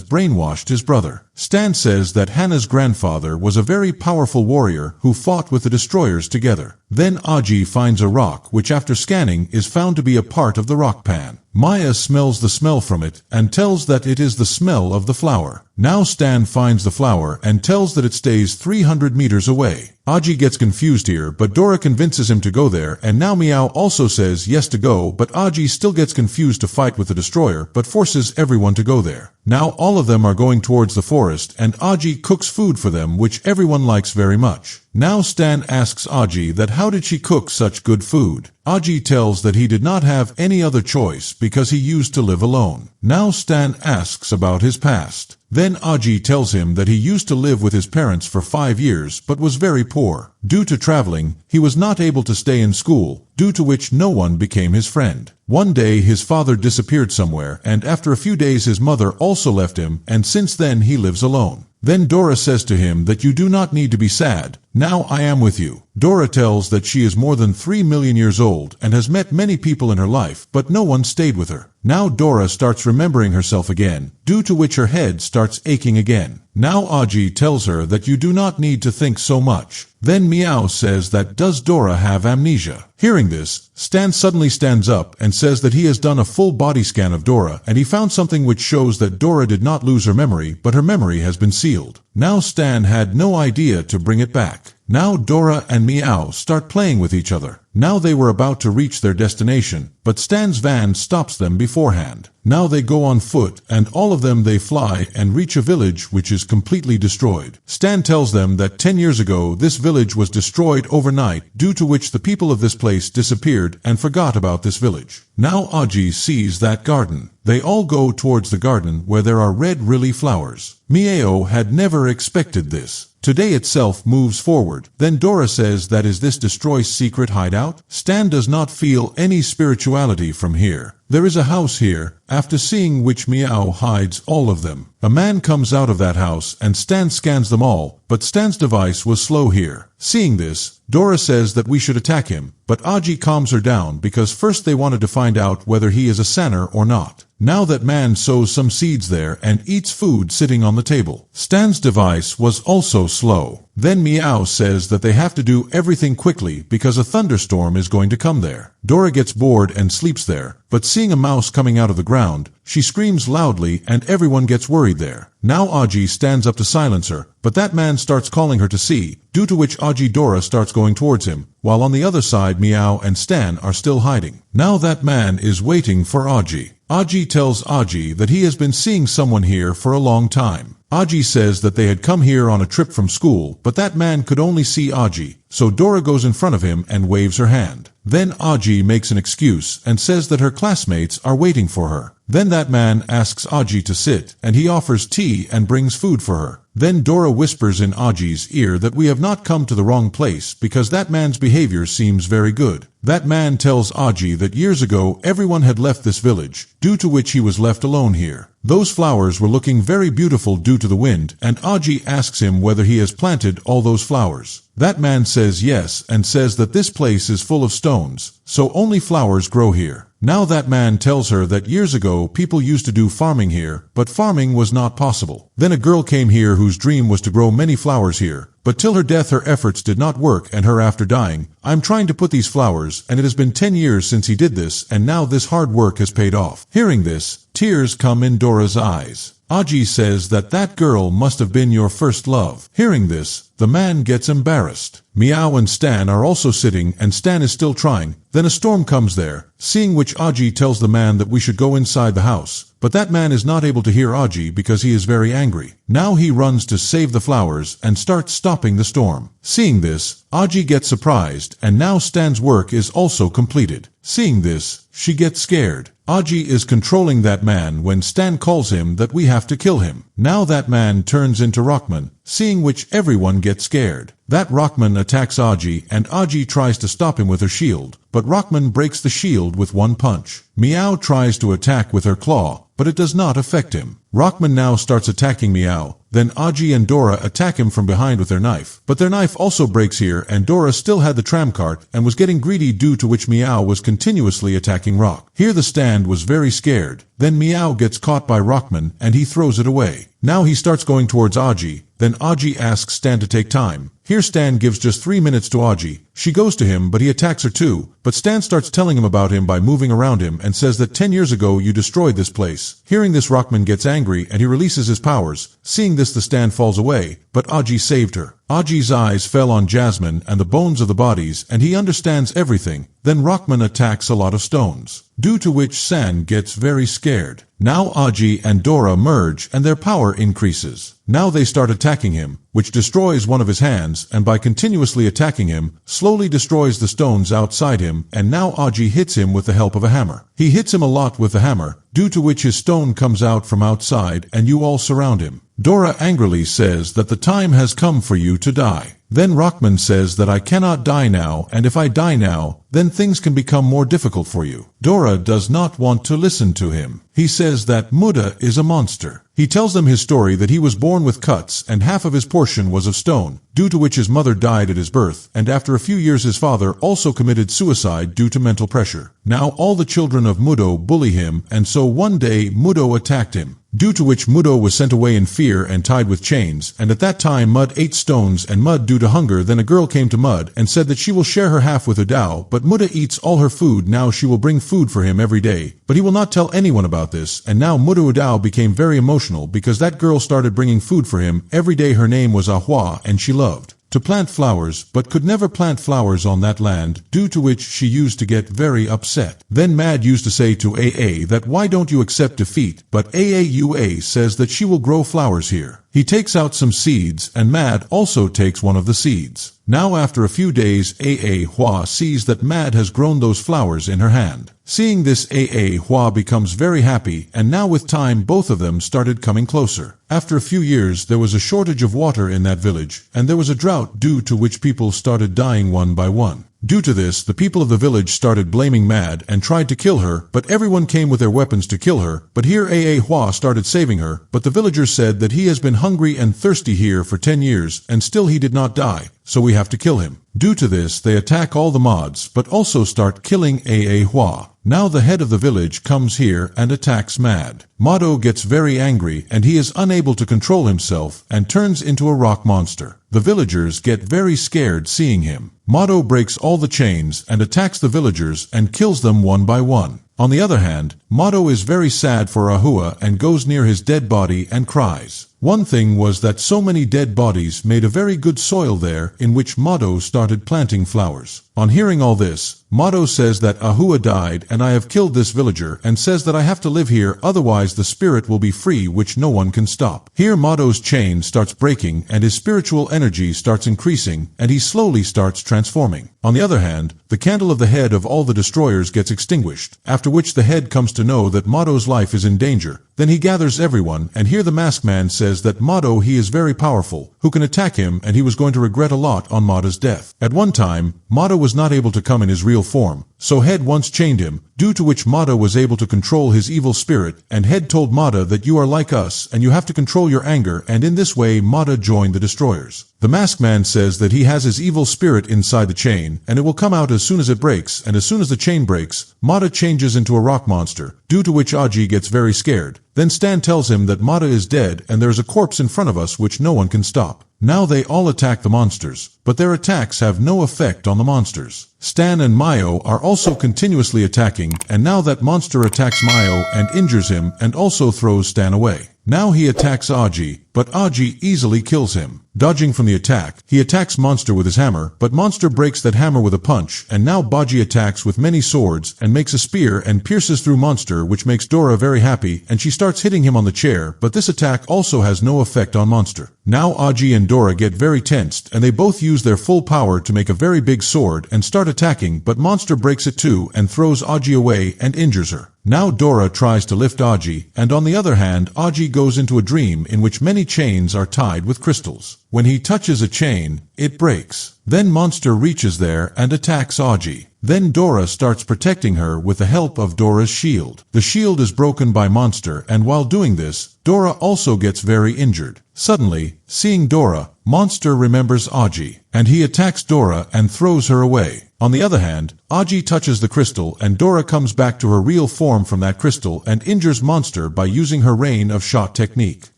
brainwashed his brother. Stan says that Hannah's grandfather was a very powerful warrior who fought with the destroyers together. Then Aji finds a rock which after scanning is found to be a part of the rock pan. Maya smells the smell from it and tells that it is the smell of the flower. Now Stan finds the flower and tells that it stays 300 meters away. Aji gets confused here, but Dora convinces him to go there, and now Meow also says yes to go, but Aji still gets confused to fight with the destroyer, but forces everyone to go there. Now all of them are going towards the forest, and Aji cooks food for them which everyone likes very much. Now Stan asks Aji that how did she cook such good food. Aji tells that he did not have any other choice because he used to live alone. Now Stan asks about his past. Then Aji tells him that he used to live with his parents for 5 years but was very poor. Due to traveling, he was not able to stay in school, due to which no one became his friend. One day his father disappeared somewhere, and after a few days his mother also left him, and since then he lives alone. Then Dora says to him that you do not need to be sad. Now I am with you. Dora tells that she is more than 3 million years old and has met many people in her life, but no one stayed with her. Now Dora starts remembering herself again, due to which her head starts aching again. Now Aji tells her that you do not need to think so much. Then Meow says that does Dora have amnesia? Hearing this, Stan suddenly stands up and says that he has done a full body scan of Dora and he found something which shows that Dora did not lose her memory, but her memory has been sealed. Now Stan had no idea to bring it back. Now Dora and Meow start playing with each other. Now they were about to reach their destination, but Stan's van stops them beforehand. Now they go on foot, and all of them they fly and reach a village which is completely destroyed. Stan tells them that 10 years ago this village was destroyed overnight, due to which the people of this place disappeared and forgot about this village. Now Aji sees that garden. They all go towards the garden where there are red lily flowers. Meow had never expected this. Today itself moves forward. Then Dora says that is this Destroy's secret hideout? Stan does not feel any spirituality from here. There is a house here, after seeing which Meow hides all of them. A man comes out of that house and Stan scans them all, but Stan's device was slow here. Seeing this, Dora says that we should attack him, but Aji calms her down because first they wanted to find out whether he is a Sanner or not. Now that man sows some seeds there and eats food sitting on the table. Stan's device was also slow. Then Meow says that they have to do everything quickly because a thunderstorm is going to come there. Dora gets bored and sleeps there, but seeing a mouse coming out of the ground, she screams loudly and everyone gets worried there. Now Aji stands up to silence her, but that man starts calling her to see, due to which Aji Dora starts going towards him, while on the other side Meow and Stan are still hiding. Now that man is waiting for Aji. Aji tells Aji that he has been seeing someone here for a long time. Aji says that they had come here on a trip from school, but that man could only see Aji, so Dora goes in front of him and waves her hand. Then Aji makes an excuse and says that her classmates are waiting for her. Then that man asks Aji to sit, and he offers tea and brings food for her. Then Dora whispers in Aji's ear that we have not come to the wrong place because that man's behavior seems very good. That man tells Aji that years ago everyone had left this village, due to which he was left alone here. Those flowers were looking very beautiful due to the wind, and Aji asks him whether he has planted all those flowers. That man says yes and says that this place is full of stones, so only flowers grow here. Now that man tells her that years ago people used to do farming here, but farming was not possible. Then a girl came here whose dream was to grow many flowers here, but till her death her efforts did not work, and her after dying, I'm trying to put these flowers, and it has been 10 years since he did this, and now this hard work has paid off. Hearing this, tears come in Dora's eyes. Aji says that that girl must have been your first love. Hearing this, the man gets embarrassed. Meow and Stan are also sitting, and Stan is still trying. Then a storm comes there, seeing which Aji tells the man that we should go inside the house. But that man is not able to hear Aji because he is very angry. Now he runs to save the flowers and starts stopping the storm. Seeing this, Aji gets surprised, and now Stan's work is also completed. Seeing this, she gets scared. Aji is controlling that man when Stan calls him that we have to kill him. Now that man turns into Rockman, seeing which everyone gets scared. That Rockman attacks Aji, and Aji tries to stop him with her shield, but Rockman breaks the shield with one punch. Meow tries to attack with her claw, but it does not affect him. Rockman now starts attacking Meow. Then Aji and Dora attack him from behind with their knife. But their knife also breaks here, and Dora still had the tramcart and was getting greedy, due to which Meow was continuously attacking Rock. Here the stand was very scared. Then Meow gets caught by Rockman and he throws it away. Now he starts going towards Aji. Then Aji asks Stan to take time. Here Stan gives just 3 minutes to Aji. She goes to him, but he attacks her too. But Stan starts telling him about him by moving around him and says that 10 years ago you destroyed this place. Hearing this, Rockman gets angry and he releases his powers. Seeing this, the Stan falls away, but Aji saved her. Aji's eyes fell on Jasmine and the bones of the bodies, and he understands everything. Then Rockman attacks a lot of stones, due to which San gets very scared. Now Aji and Dora merge and their power increases. Now they start attacking him, which destroys one of his hands, and by continuously attacking him, slowly destroys the stones outside him, and now Aji hits him with the help of a hammer. He hits him a lot with the hammer, due to which his stone comes out from outside and you all surround him. Dora angrily says that the time has come for you to die. Then Rockman says that I cannot die now, and if I die now, then things can become more difficult for you. Dora does not want to listen to him. He says that Muda is a monster. He tells them his story, that he was born with cuts and half of his portion was of stone, due to which his mother died at his birth, and after a few years his father also committed suicide due to mental pressure. Now all the children of Mudo bully him, and so one day Mudo attacked him, due to which Mudo was sent away in fear and tied with chains, and at that time Mud ate stones and Mud due to hunger. Then a girl came to Mud and said that she will share her half with Udao, but Muda eats all her food. Now she will bring food for him every day, but he will not tell anyone about this, and now Muda Udao became very emotional because that girl started bringing food for him every day. Her name was Ahua, and she loved to plant flowers, but could never plant flowers on that land, due to which she used to get very upset. Then Mad used to say to AA that why don't you accept defeat, but AAUA says that she will grow flowers here. He takes out some seeds, and Mad also takes one of the seeds. Now after a few days, Hua sees that Mad has grown those flowers in her hand. Seeing this, Hua becomes very happy, and now with time both of them started coming closer. After a few years there was a shortage of water in that village, and there was a drought, due to which people started dying one by one. Due to this, the people of the village started blaming Mad and tried to kill her, but everyone came with their weapons to kill her. But here Hua started saving her, but the villagers said that he has been hungry and thirsty here for 10 years, and still he did not die, so we have to kill him. Due to this, they attack all the mods, but also start killing Hua. Now the head of the village comes here and attacks Mad. Mado gets very angry, and he is unable to control himself and turns into a rock monster. The villagers get very scared seeing him. Mado breaks all the chains and attacks the villagers and kills them one by one. On the other hand, Mado is very sad for Ahua and goes near his dead body and cries. One thing was that so many dead bodies made a very good soil there, in which Mado started planting flowers. On hearing all this, Mado says that Ahua died and I have killed this villager and says that I have to live here otherwise the spirit will be free which no one can stop. Here Mado's chain starts breaking and his spiritual energy starts increasing and he slowly starts transforming. On the other hand, the candle of the head of all the destroyers gets extinguished, after which the head comes to know that Mado's life is in danger. Then he gathers everyone, and here the masked man says that Mado he is very powerful, who can attack him and he was going to regret a lot on Mada's death. At one time, Mado was not able to come in his real form, so Head once chained him, due to which Mada was able to control his evil spirit, and Head told Mada that you are like us and you have to control your anger, and in this way Mada joined the destroyers. The masked man says that he has his evil spirit inside the chain, and it will come out as soon as it breaks, and as soon as the chain breaks, Mada changes into a rock monster, due to which Aji gets very scared. Then Stan tells him that Mada is dead and there is a corpse in front of us which no one can stop. Now they all attack the monsters, but their attacks have no effect on the monsters. Stan and Mayo are also continuously attacking, and now that monster attacks Mayo and injures him and also throws Stan away. Now he attacks Aji, but Aji easily kills him. Dodging from the attack, he attacks Monster with his hammer, but Monster breaks that hammer with a punch, and now Baji attacks with many swords and makes a spear and pierces through Monster, which makes Dora very happy, and she starts hitting him on the chair, but this attack also has no effect on Monster. Now Aji and Dora get very tensed, and they both use their full power to make a very big sword and start attacking, but Monster breaks it too and throws Aji away and injures her. Now Dora tries to lift Aji, and on the other hand, Aji goes into a dream in which many chains are tied with crystals. When he touches a chain, it breaks. Then Monster reaches there and attacks Aji. Then Dora starts protecting her with the help of Dora's shield. The shield is broken by Monster, and while doing this, Dora also gets very injured. Suddenly, seeing Dora, Monster remembers Aji, and he attacks Dora and throws her away. On the other hand, Aji touches the crystal and Dora comes back to her real form from that crystal and injures Monster by using her rain of shot technique.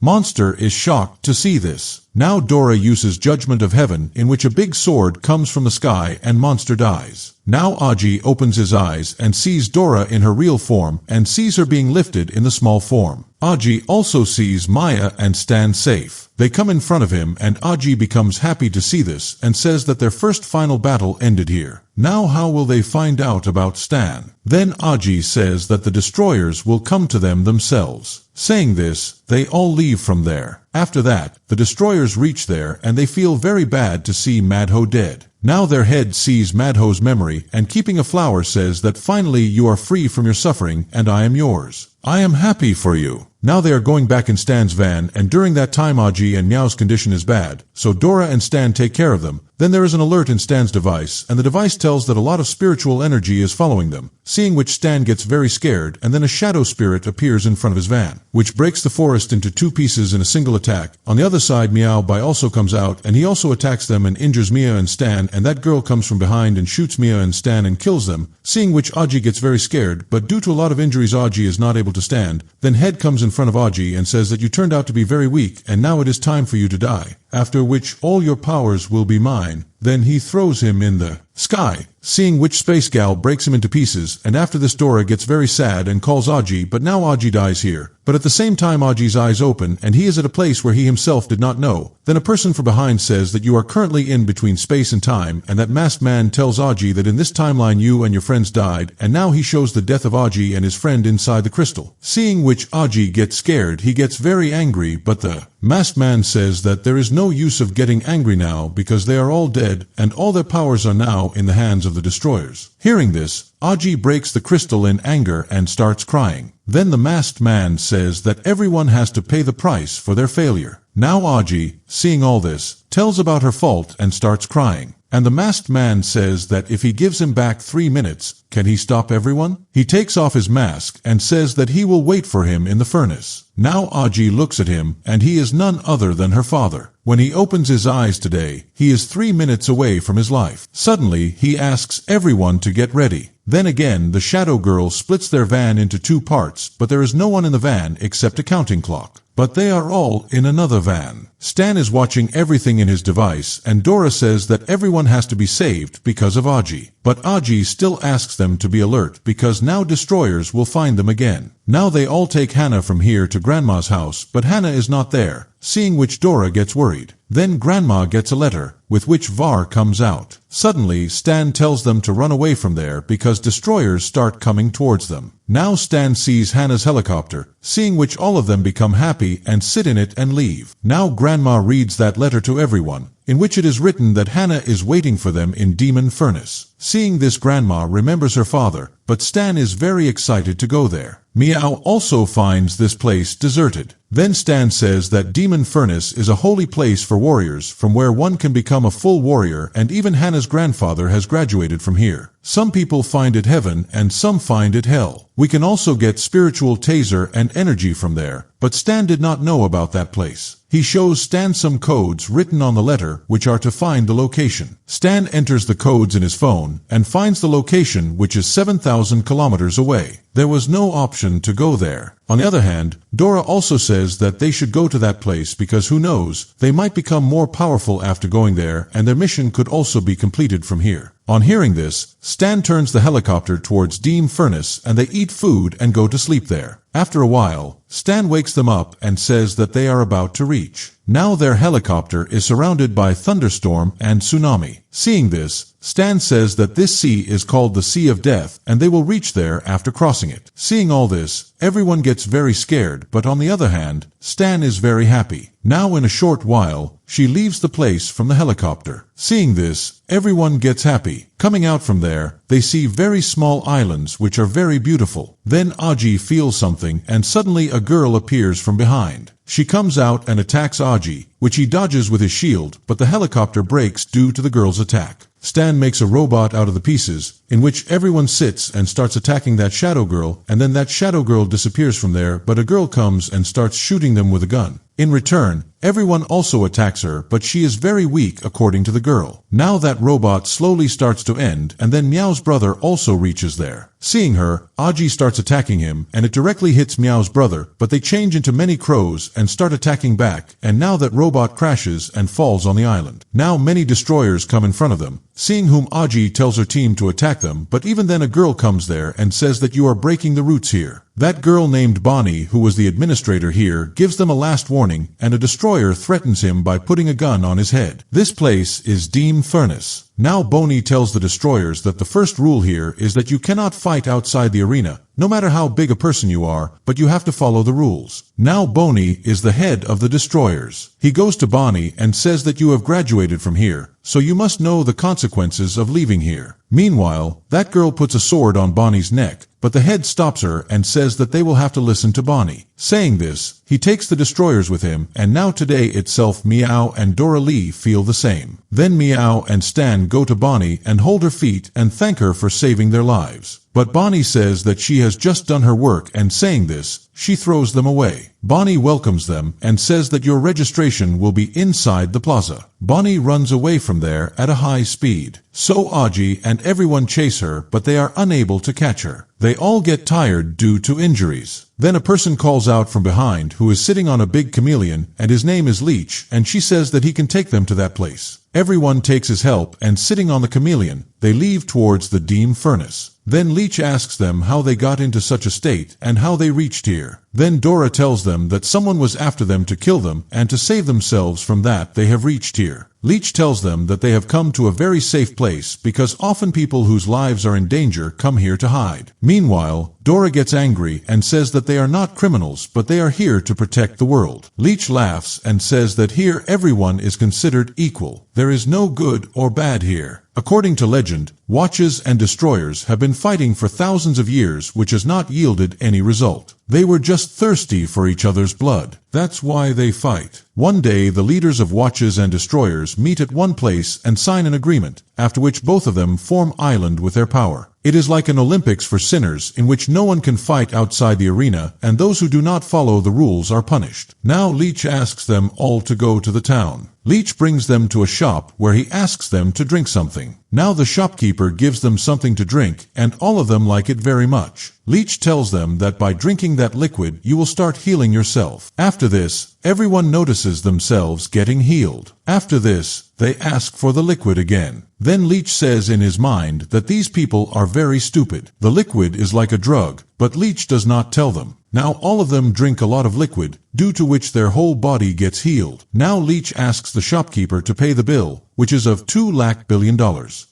Monster is shocked to see this. Now Dora uses Judgment of Heaven, in which a big sword comes from the sky and Monster dies. Now Aji opens his eyes and sees Dora in her real form and sees her being lifted in the small form. Aji also sees Maya and Stan safe. They come in front of him and Aji becomes happy to see this and says that their first final battle ended here. Now how will they find out about Stan? Then Aji says that the destroyers will come to them themselves. Saying this, they all leave from there. After that, the destroyers reach there and they feel very bad to see Madho dead. Now their head sees Madho's memory and keeping a flower says that finally you are free from your suffering and I am yours. I am happy for you. Now they are going back in Stan's van, and during that time Aji and Meow's condition is bad, so Dora and Stan take care of them. Then there is an alert in Stan's device, and the device tells that a lot of spiritual energy is following them, seeing which Stan gets very scared, and then a shadow spirit appears in front of his van, which breaks the forest into two pieces in a single attack. On the other side, Meow Bai also comes out, and he also attacks them and injures Mia and Stan, and that girl comes from behind and shoots Mia and Stan and kills them, seeing which Aji gets very scared, but due to a lot of injuries Aji is not able to stand. Then Head comes in front of Aji and says that you turned out to be very weak, and now it is time for you to die, after which all your powers will be mine. Then he throws him in the sky, seeing which Space Gal breaks him into pieces, and after this Dora gets very sad and calls Aji, but now Aji dies here. But at the same time Aji's eyes open and he is at a place where he himself did not know. Then a person from behind says that you are currently in between space and time, and that masked man tells Aji that in this timeline you and your friends died, and now he shows the death of Aji and his friend inside the crystal. Seeing which Aji gets scared, he gets very angry, but the masked man says that there is no use of getting angry now because they are all dead and all their powers are now in the hands of the destroyers. Hearing this, Aji breaks the crystal in anger and starts crying. Then the masked man says that everyone has to pay the price for their failure. Now Aji, seeing all this, tells about her fault and starts crying. And the masked man says that if he gives him back 3 minutes, can he stop everyone? He takes off his mask and says that he will wait for him in the furnace. Now Aji looks at him, and he is none other than her father. When he opens his eyes today, he is 3 minutes away from his life. Suddenly, he asks everyone to get ready. Then again, the Shadow Girl splits their van into 2 parts, but there is no one in the van except a counting clock. But they are all in another van. Stan is watching everything in his device, and Dora says that everyone has to be saved because of Aji. But Aji still asks them to be alert because now destroyers will find them again. Now they all take Hannah from here to Grandma's house, but Hannah is not there, seeing which Dora gets worried. Then Grandma gets a letter, with which Var comes out. Suddenly, Stan tells them to run away from there because destroyers start coming towards them. Now Stan sees Hannah's helicopter, seeing which all of them become happy and sit in it and leave. Now Grandma reads that letter to everyone, in which it is written that Hannah is waiting for them in Demon Furnace. Seeing this, Grandma remembers her father, but Stan is very excited to go there. Meow also finds this place deserted. Then Stan says that Demon Furnace is a holy place for warriors from where one can become a full warrior, and even Hannah's grandfather has graduated from here. Some people find it heaven and some find it hell. We can also get spiritual taser and energy from there, but Stan did not know about that place. He shows Stan some codes written on the letter which are to find the location. Stan enters the codes in his phone and finds the location, which is 7,000 kilometers away. There was no option to go there. On the other hand, Dora also says that they should go to that place because who knows, they might become more powerful after going there, and their mission could also be completed from here. On hearing this, Stan turns the helicopter towards Demon Furnace and they eat food and go to sleep there. After a while, Stan wakes them up and says that they are about to reach. Now their helicopter is surrounded by thunderstorm and tsunami. Seeing this, Stan says that this sea is called the Sea of Death and they will reach there after crossing it. Seeing all this, everyone gets very scared, but on the other hand, Stan is very happy. Now in a short while, she leaves the place from the helicopter. Seeing this, everyone gets happy. Coming out from there, they see very small islands which are very beautiful. Then Aji feels something and suddenly a girl appears from behind. She comes out and attacks Aji, which he dodges with his shield, but the helicopter breaks due to the girl's attack. Stan makes a robot out of the pieces, in which everyone sits and starts attacking that shadow girl, and then that shadow girl disappears from there, but a girl comes and starts shooting them with a gun. In return, everyone also attacks her, but she is very weak according to the girl. Now that robot slowly starts to end, and then Meow's brother also reaches there. Seeing her, Aji starts attacking him, and it directly hits Meow's brother, but they change into many crows and start attacking back, and now that robot crashes and falls on the island. Now many destroyers come in front of them, seeing whom Aji tells her team to attack them, but even then a girl comes there and says that you are breaking the roots here. That girl named Bonnie, who was the administrator here, gives them a last warning, and a destroyer threatens him by putting a gun on his head. This place is Demon Furnace. Now Bonnie tells the destroyers that the first rule here is that you cannot fight outside the arena, no matter how big a person you are, but you have to follow the rules. Now Bonnie is the head of the destroyers. He goes to Bonnie and says that you have graduated from here, so you must know the consequences of leaving here. Meanwhile, that girl puts a sword on Bonnie's neck, but the head stops her and says that they will have to listen to Bonnie. Saying this, he takes the destroyers with him, and now today itself Meow and Dora Lee feel the same. Then Meow and Stan go to Bonnie and hold her feet and thank her for saving their lives. But Bonnie says that she has just done her work, and saying this, she throws them away. Bonnie welcomes them and says that your registration will be inside the plaza. Bonnie runs away from there at a high speed. So Aji and everyone chase her, but they are unable to catch her. They all get tired due to injuries. Then a person calls out from behind who is sitting on a big chameleon, and his name is Leech, and she says that he can take them to that place. Everyone takes his help, and sitting on the chameleon, they leave towards the Demon Furnace. Then Leech asks them how they got into such a state and how they reached here. Then Dora tells them that someone was after them to kill them, and to save themselves from that they have reached here. Leech tells them that they have come to a very safe place because often people whose lives are in danger come here to hide. Meanwhile, Dora gets angry and says that they are not criminals, but they are here to protect the world. Leech laughs and says that here everyone is considered equal. There is no good or bad here. According to legend, watches and destroyers have been fighting for thousands of years, which has not yielded any result. They were just thirsty for each other's blood. That's why they fight. One day, the leaders of watches and destroyers meet at one place and sign an agreement, after which both of them form island with their power. It is like an Olympics for sinners in which no one can fight outside the arena, and those who do not follow the rules are punished. Now Leech asks them all to go to the town. Leech brings them to a shop where he asks them to drink something. Now the shopkeeper gives them something to drink, and all of them like it very much. Leech tells them that by drinking that liquid you will start healing yourself. After this, everyone notices themselves getting healed. After this, they ask for the liquid again. Then Leech says in his mind that these people are very stupid. The liquid is like a drug, but Leech does not tell them. Now all of them drink a lot of liquid, due to which their whole body gets healed. Now Leech asks the shopkeeper to pay the bill, which is of $2 lakh billion.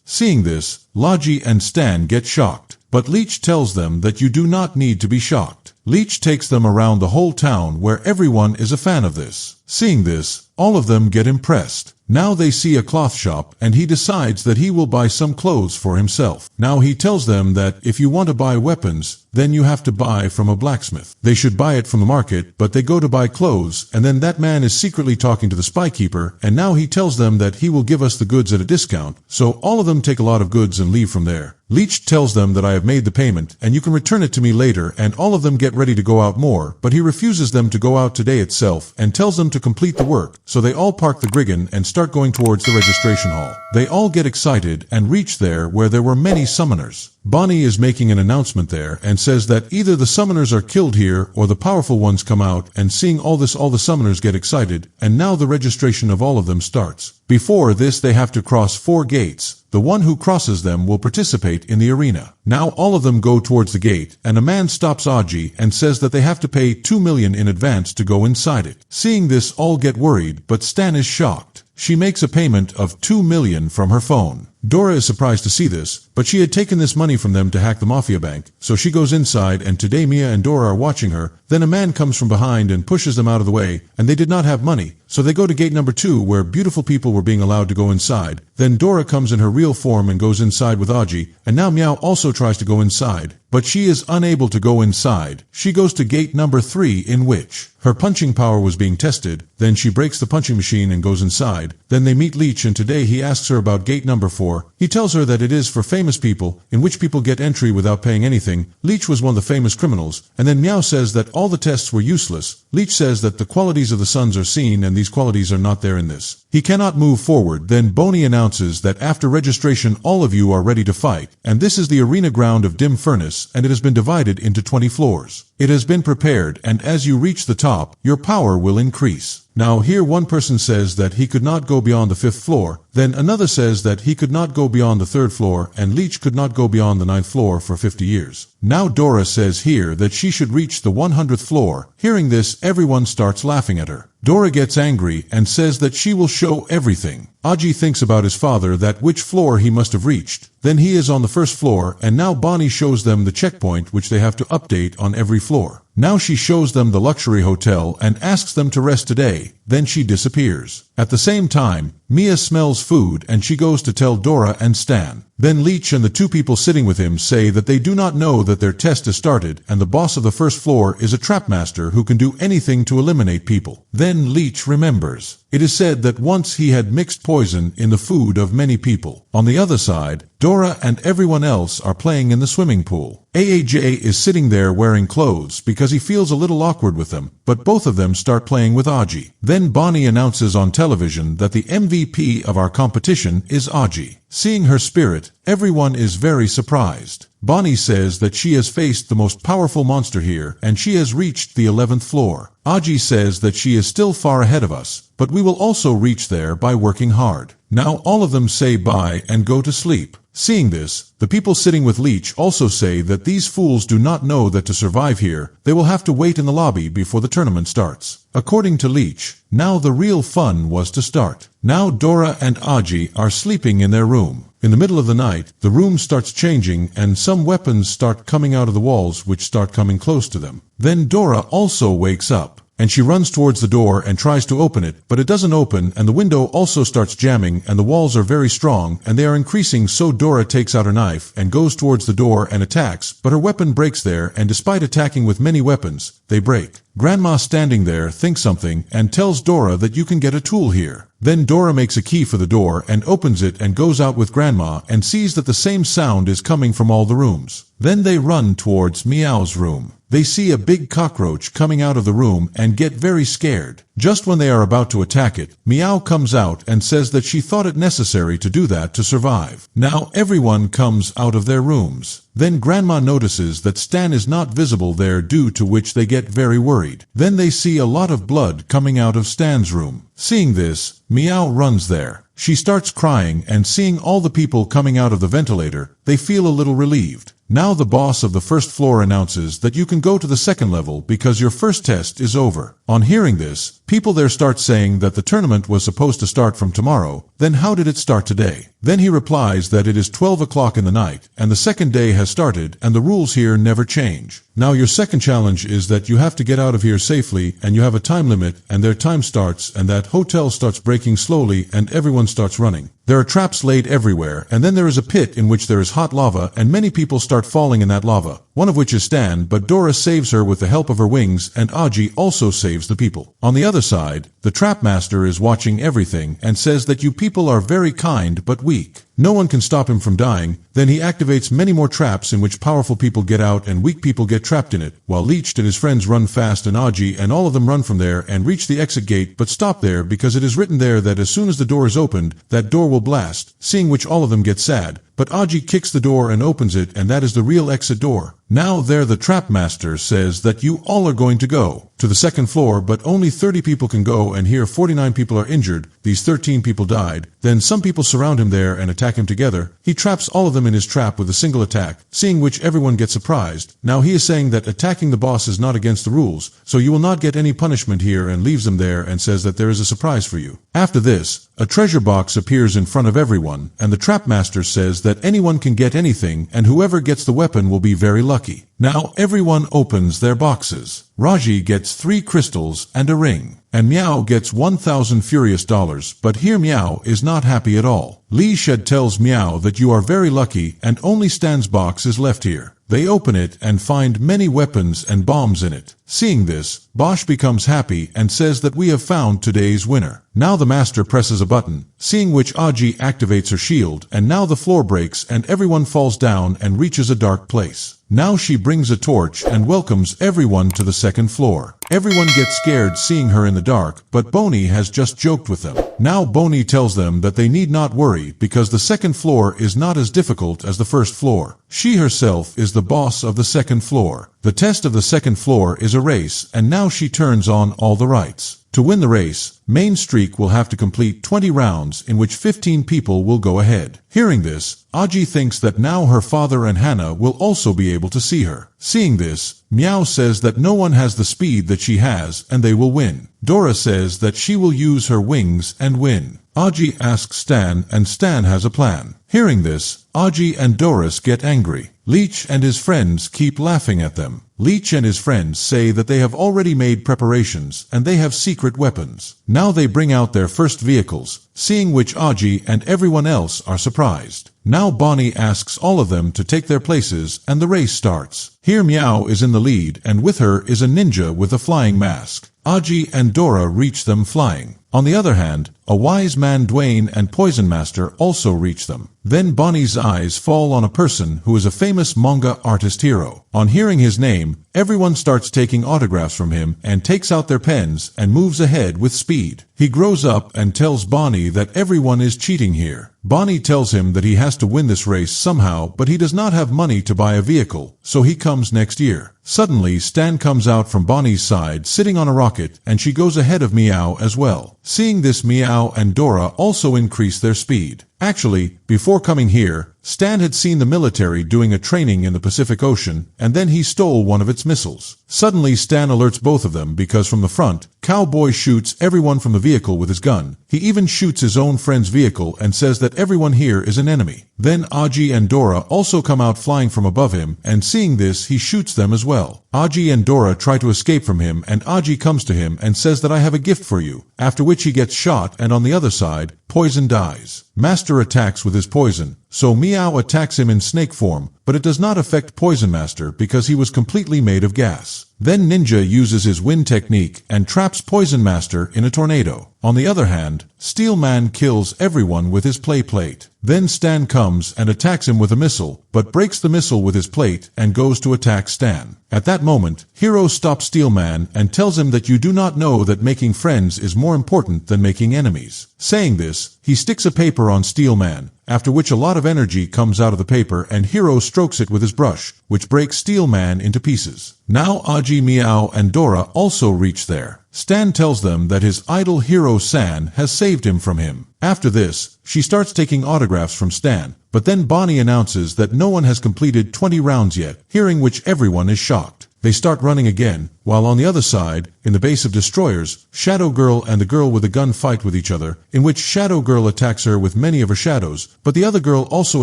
Seeing this, Logie and Stan get shocked. But Leech tells them that you do not need to be shocked. Leech takes them around the whole town where everyone is a fan of this. Seeing this, all of them get impressed. Now they see a cloth shop and he decides that he will buy some clothes for himself. Now he tells them that if you want to buy weapons, then you have to buy from a blacksmith. They should buy it from the market, but they go to buy clothes, and then that man is secretly talking to the spykeeper, and now he tells them that he will give us the goods at a discount, so all of them take a lot of goods and leave from there. Leech tells them that I have made the payment, and you can return it to me later, and all of them get ready to go out more, but he refuses them to go out today itself, and tells them to complete the work, so they all park the Grigan and start going towards the registration hall. They all get excited and reach there where there were many summoners. Bonnie is making an announcement there and says that either the summoners are killed here or the powerful ones come out, and seeing all this all the summoners get excited, and now the registration of all of them starts. Before this they have to cross 4 gates. The one who crosses them will participate in the arena. Now all of them go towards the gate, and a man stops Aji and says that they have to pay 2 million in advance to go inside it. Seeing this all get worried, but Stan is shocked. She makes a payment of 2 million from her phone. Dora is surprised to see this, but she had taken this money from them to hack the mafia bank, so she goes inside, and today Mia and Dora are watching her. Then a man comes from behind and pushes them out of the way, and they did not have money, so they go to gate number 2 where beautiful people were being allowed to go inside. Then Dora comes in her real form and goes inside with Aji, and now Meow also tries to go inside, but she is unable to go inside. She goes to gate number 3 in which her punching power was being tested. Then she breaks the punching machine and goes inside. Then they meet Leech, and today he asks her about gate number 4. He tells her that it is for famous people, in which people get entry without paying anything. Leech was one of the famous criminals, and then Meow says that all the tests were useless. Leech says that the qualities of the sons are seen and these qualities are not there in this. He cannot move forward. Then Boney announces that after registration all of you are ready to fight, and this is the arena ground of Dim Furnace, and it has been divided into 20 floors. It has been prepared, and as you reach the top, your power will increase. Now here one person says that he could not go beyond the 5th floor, then another says that he could not go beyond the 3rd floor, and Leech could not go beyond the 9th floor for 50 years. Now Dora says here that she should reach the 100th floor. Hearing this, everyone starts laughing at her. Dora gets angry and says that she will show everything. Aji thinks about his father, that which floor he must have reached. Then he is on the 1st floor, and now Bonnie shows them the checkpoint which they have to update on every floor. Now she shows them the luxury hotel and asks them to rest today. Then she disappears. At the same time, Mia smells food and she goes to tell Dora and Stan. Then Leech and the 2 people sitting with him say that they do not know that their test is started, and the boss of the 1st floor is a trapmaster who can do anything to eliminate people. Then Leech remembers. It is said that once he had mixed poison in the food of many people. On the other side, Dora and everyone else are playing in the swimming pool. AAJ is sitting there wearing clothes because he feels a little awkward with them, but both of them start playing with Aji. Then Bonnie announces on television that the MVP of our competition is Aji. Seeing her spirit, everyone is very surprised. Bonnie says that she has faced the most powerful monster here, and she has reached the 11th floor. Aji says that she is still far ahead of us, but we will also reach there by working hard. Now all of them say bye and go to sleep. Seeing this, the people sitting with Leech also say that these fools do not know that to survive here, they will have to wait in the lobby before the tournament starts. According to Leech, now the real fun was to start. Now Dora and Aji are sleeping in their room. In the middle of the night, the room starts changing and some weapons start coming out of the walls which start coming close to them. Then Dora also wakes up, and she runs towards the door and tries to open it, but it doesn't open, and the window also starts jamming, and the walls are very strong, and they are increasing, so Dora takes out her knife and goes towards the door and attacks, but her weapon breaks there, and despite attacking with many weapons, they break. Grandma standing there thinks something and tells Dora that you can get a tool here. Then Dora makes a key for the door and opens it and goes out with Grandma and sees that the same sound is coming from all the rooms. Then they run towards Meow's room. they see a big cockroach coming out of the room and get very scared. Just when they are about to attack it, Meow comes out and says that she thought it necessary to do that to survive. Now everyone comes out of their rooms. Then Grandma notices that Stan is not visible there, due to which they get very worried. Then they see a lot of blood coming out of Stan's room. Seeing this, Meow runs there. She starts crying, and seeing all the people coming out of the ventilator, they feel a little relieved. Now the boss of the first floor announces that you can go to the second level because your first test is over. On hearing this, people there start saying that the tournament was supposed to start from tomorrow. Then how did it start today? Then he replies that it is 12 o'clock in the night, and the second day has started, and the rules here never change. Now your second challenge is that you have to get out of here safely, and you have a time limit, and their time starts, and that hotel starts breaking slowly, and everyone starts running. There are traps laid everywhere, and then there is a pit in which there is hot lava, and many people start falling in that lava, one of which is Stan, but Dora saves her with the help of her wings, and Aji also saves the people. On the other side, the trap master is watching everything and says that you people are very kind but weak. No one can stop him from dying. Then he activates many more traps in which powerful people get out and weak people get trapped in it, while Leech and his friends run fast, and Aji and all of them run from there and reach the exit gate, but stop there because it is written there that as soon as the door is opened, that door will blast, seeing which all of them get sad. But Aji kicks the door and opens it, and that is the real exit door. Now there the trap master says that you all are going to go to the second floor, but only 30 people can go, and here 49 people are injured. These 13 people died. Then some people surround him there and attack him together. He traps all of them in his trap with a single attack, seeing which everyone gets surprised. Now he is saying that attacking the boss is not against the rules, so you will not get any punishment here, and leaves them there and says that there is a surprise for you. After this, a treasure box appears in front of everyone, and the trap master says that anyone can get anything, and whoever gets the weapon will be very lucky. Now everyone opens their boxes. Raji gets 3 crystals and a ring, and Meow gets 1,000 furious dollars, but here Meow is not happy at all. Lee Shed tells Meow that you are very lucky, and only Stan's box is left here. They open it and find many weapons and bombs in it. Seeing this, Bosch becomes happy and says that we have found today's winner. Now the master presses a button, seeing which Aji activates her shield, and now the floor breaks and everyone falls down and reaches a dark place. Now she brings a torch and welcomes everyone to the second floor. Everyone gets scared seeing her in the dark, but Boney has just joked with them. Now Boney tells them that they need not worry because the second floor is not as difficult as the first floor. She herself is the boss of the second floor. The test of the second floor is a race, and now she turns on all the rights. To win the race, Main Streak will have to complete 20 rounds in which 15 people will go ahead. Hearing this, Aji thinks that now her father and Hannah will also be able to see her. Seeing this, Meow says that no one has the speed that she has and they will win. Dora says that she will use her wings and win. Aji asks Stan, and Stan has a plan. Hearing this, Aji and Doris get angry. Leech and his friends keep laughing at them. Leech and his friends say that they have already made preparations and they have secret weapons. Now they bring out their first vehicles, seeing which Aji and everyone else are surprised. Now Bonnie asks all of them to take their places and the race starts. Here Meow is in the lead, and with her is a ninja with a flying mask. Aji and Dora reach them flying. On the other hand, a wise man Dwayne and Poison Master also reach them. Then Bonnie's eyes fall on a person who is a famous manga artist hero. On hearing his name, everyone starts taking autographs from him and takes out their pens and moves ahead with speed. He grows up and tells Bonnie that everyone is cheating here. Bonnie tells him that he has to win this race somehow, but he does not have money to buy a vehicle, so he comes next year. Suddenly, Stan comes out from Bonnie's side sitting on a rocket, and she goes ahead of Meow as well. Seeing this, Meow and Dora also increase their speed. Actually, before coming here, Stan had seen the military doing a training in the Pacific Ocean, and then he stole one of its missiles. Suddenly, Stan alerts both of them because from the front, Cowboy shoots everyone from the vehicle with his gun. He even shoots his own friend's vehicle and says that everyone here is an enemy. Then Aji and Dora also come out flying from above him, and seeing this, he shoots them as well. Aji and Dora try to escape from him, and Aji comes to him and says that I have a gift for you, after which he gets shot, and on the other side, Poison dies. Master attacks with his poison, so Meow attacks him in snake form, but it does not affect Poison Master because he was completely made of gas. Then Ninja uses his wind technique and traps Poison Master in a tornado. On the other hand, Steel Man kills everyone with his plate. Then Stan comes and attacks him with a missile, but breaks the missile with his plate and goes to attack Stan. At that moment, Hero stops Steel Man and tells him that you do not know that making friends is more important than making enemies. Saying this, he sticks a paper on Steel Man, after which a lot of energy comes out of the paper and Hero strokes it with his brush, which breaks Steel Man into pieces. Now Aji, Meow, and Dora also reach there. Stan tells them that his idol Hero San has saved him from him. After this, she starts taking autographs from Stan, but then Bonnie announces that no one has completed 20 rounds yet, hearing which everyone is shocked. They start running again, while on the other side, in the base of destroyers, Shadow Girl and the girl with a gun fight with each other, in which Shadow Girl attacks her with many of her shadows, but the other girl also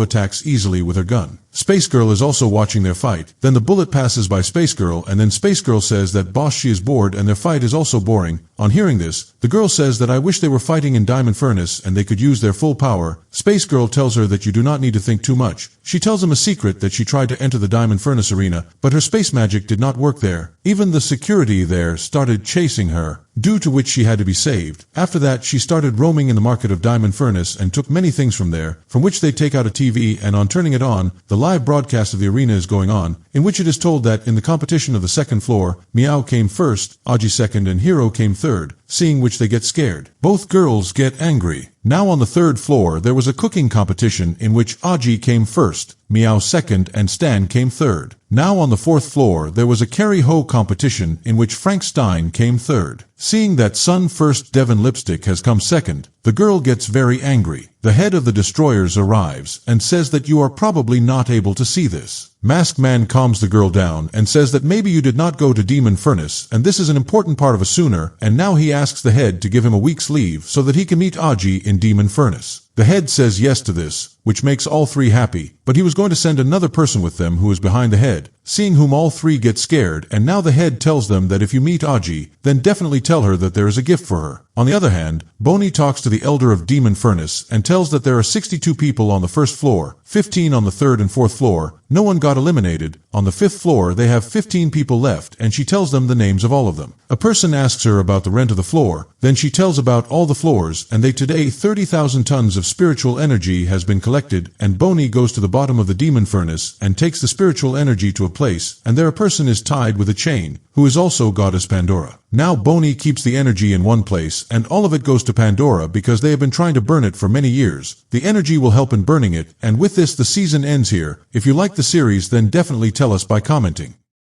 attacks easily with her gun. Space Girl is also watching their fight. Then the bullet passes by Space Girl, and then Space Girl says that boss she is bored and their fight is also boring. On hearing this, the girl says that I wish they were fighting in Diamond Furnace and they could use their full power. Space Girl tells her that you do not need to think too much. She tells him a secret that she tried to enter the Diamond Furnace arena, but her space magic did not work there. Even the security there started chasing her, due to which she had to be saved. After that, she started roaming in the market of Diamond Furnace and took many things from there, from which they take out a TV, and on turning it on, the live broadcast of the arena is going on, in which it is told that in the competition of the second floor, Meow came first, Aji second, and Hero came third, seeing which they get scared. Both girls get angry. Now on the third floor there was a cooking competition in which Aji came first, Meow second, and Stan came third. Now on the fourth floor there was a carry-ho competition in which Frank Stein came third. Seeing that Sun First Devon Lipstick has come second, the girl gets very angry. The head of the destroyers arrives and says that you are probably not able to see this. Masked Man calms the girl down and says that maybe you did not go to Demon Furnace and this is an important part of a sooner, and now he asks the head to give him a week's leave so that he can meet Aji in Demon Furnace. The head says yes to this, which makes all three happy, but he was going to send another person with them who is behind the head, seeing whom all three get scared, and now the head tells them that if you meet Aji, then definitely tell her that there is a gift for her. On the other hand, Bonnie talks to the elder of Demon Furnace and tells that there are 62 people on the first floor, 15 on the third and fourth floor, no one got eliminated. On the fifth floor they have 15 people left, and she tells them the names of all of them. A person asks her about the rent of the floor, then she tells about all the floors, and they today 30,000 tons of spiritual energy has been collected, and Bonnie goes to the bottom of the Demon Furnace and takes the spiritual energy to a place, and there a person is tied with a chain, who is also Goddess Pandora. Now Bonnie keeps the energy in one place, and all of it goes to Pandora because they have been trying to burn it for many years. The energy will help in burning it, and with this the season ends here. If you like the series, then definitely tell us by commenting.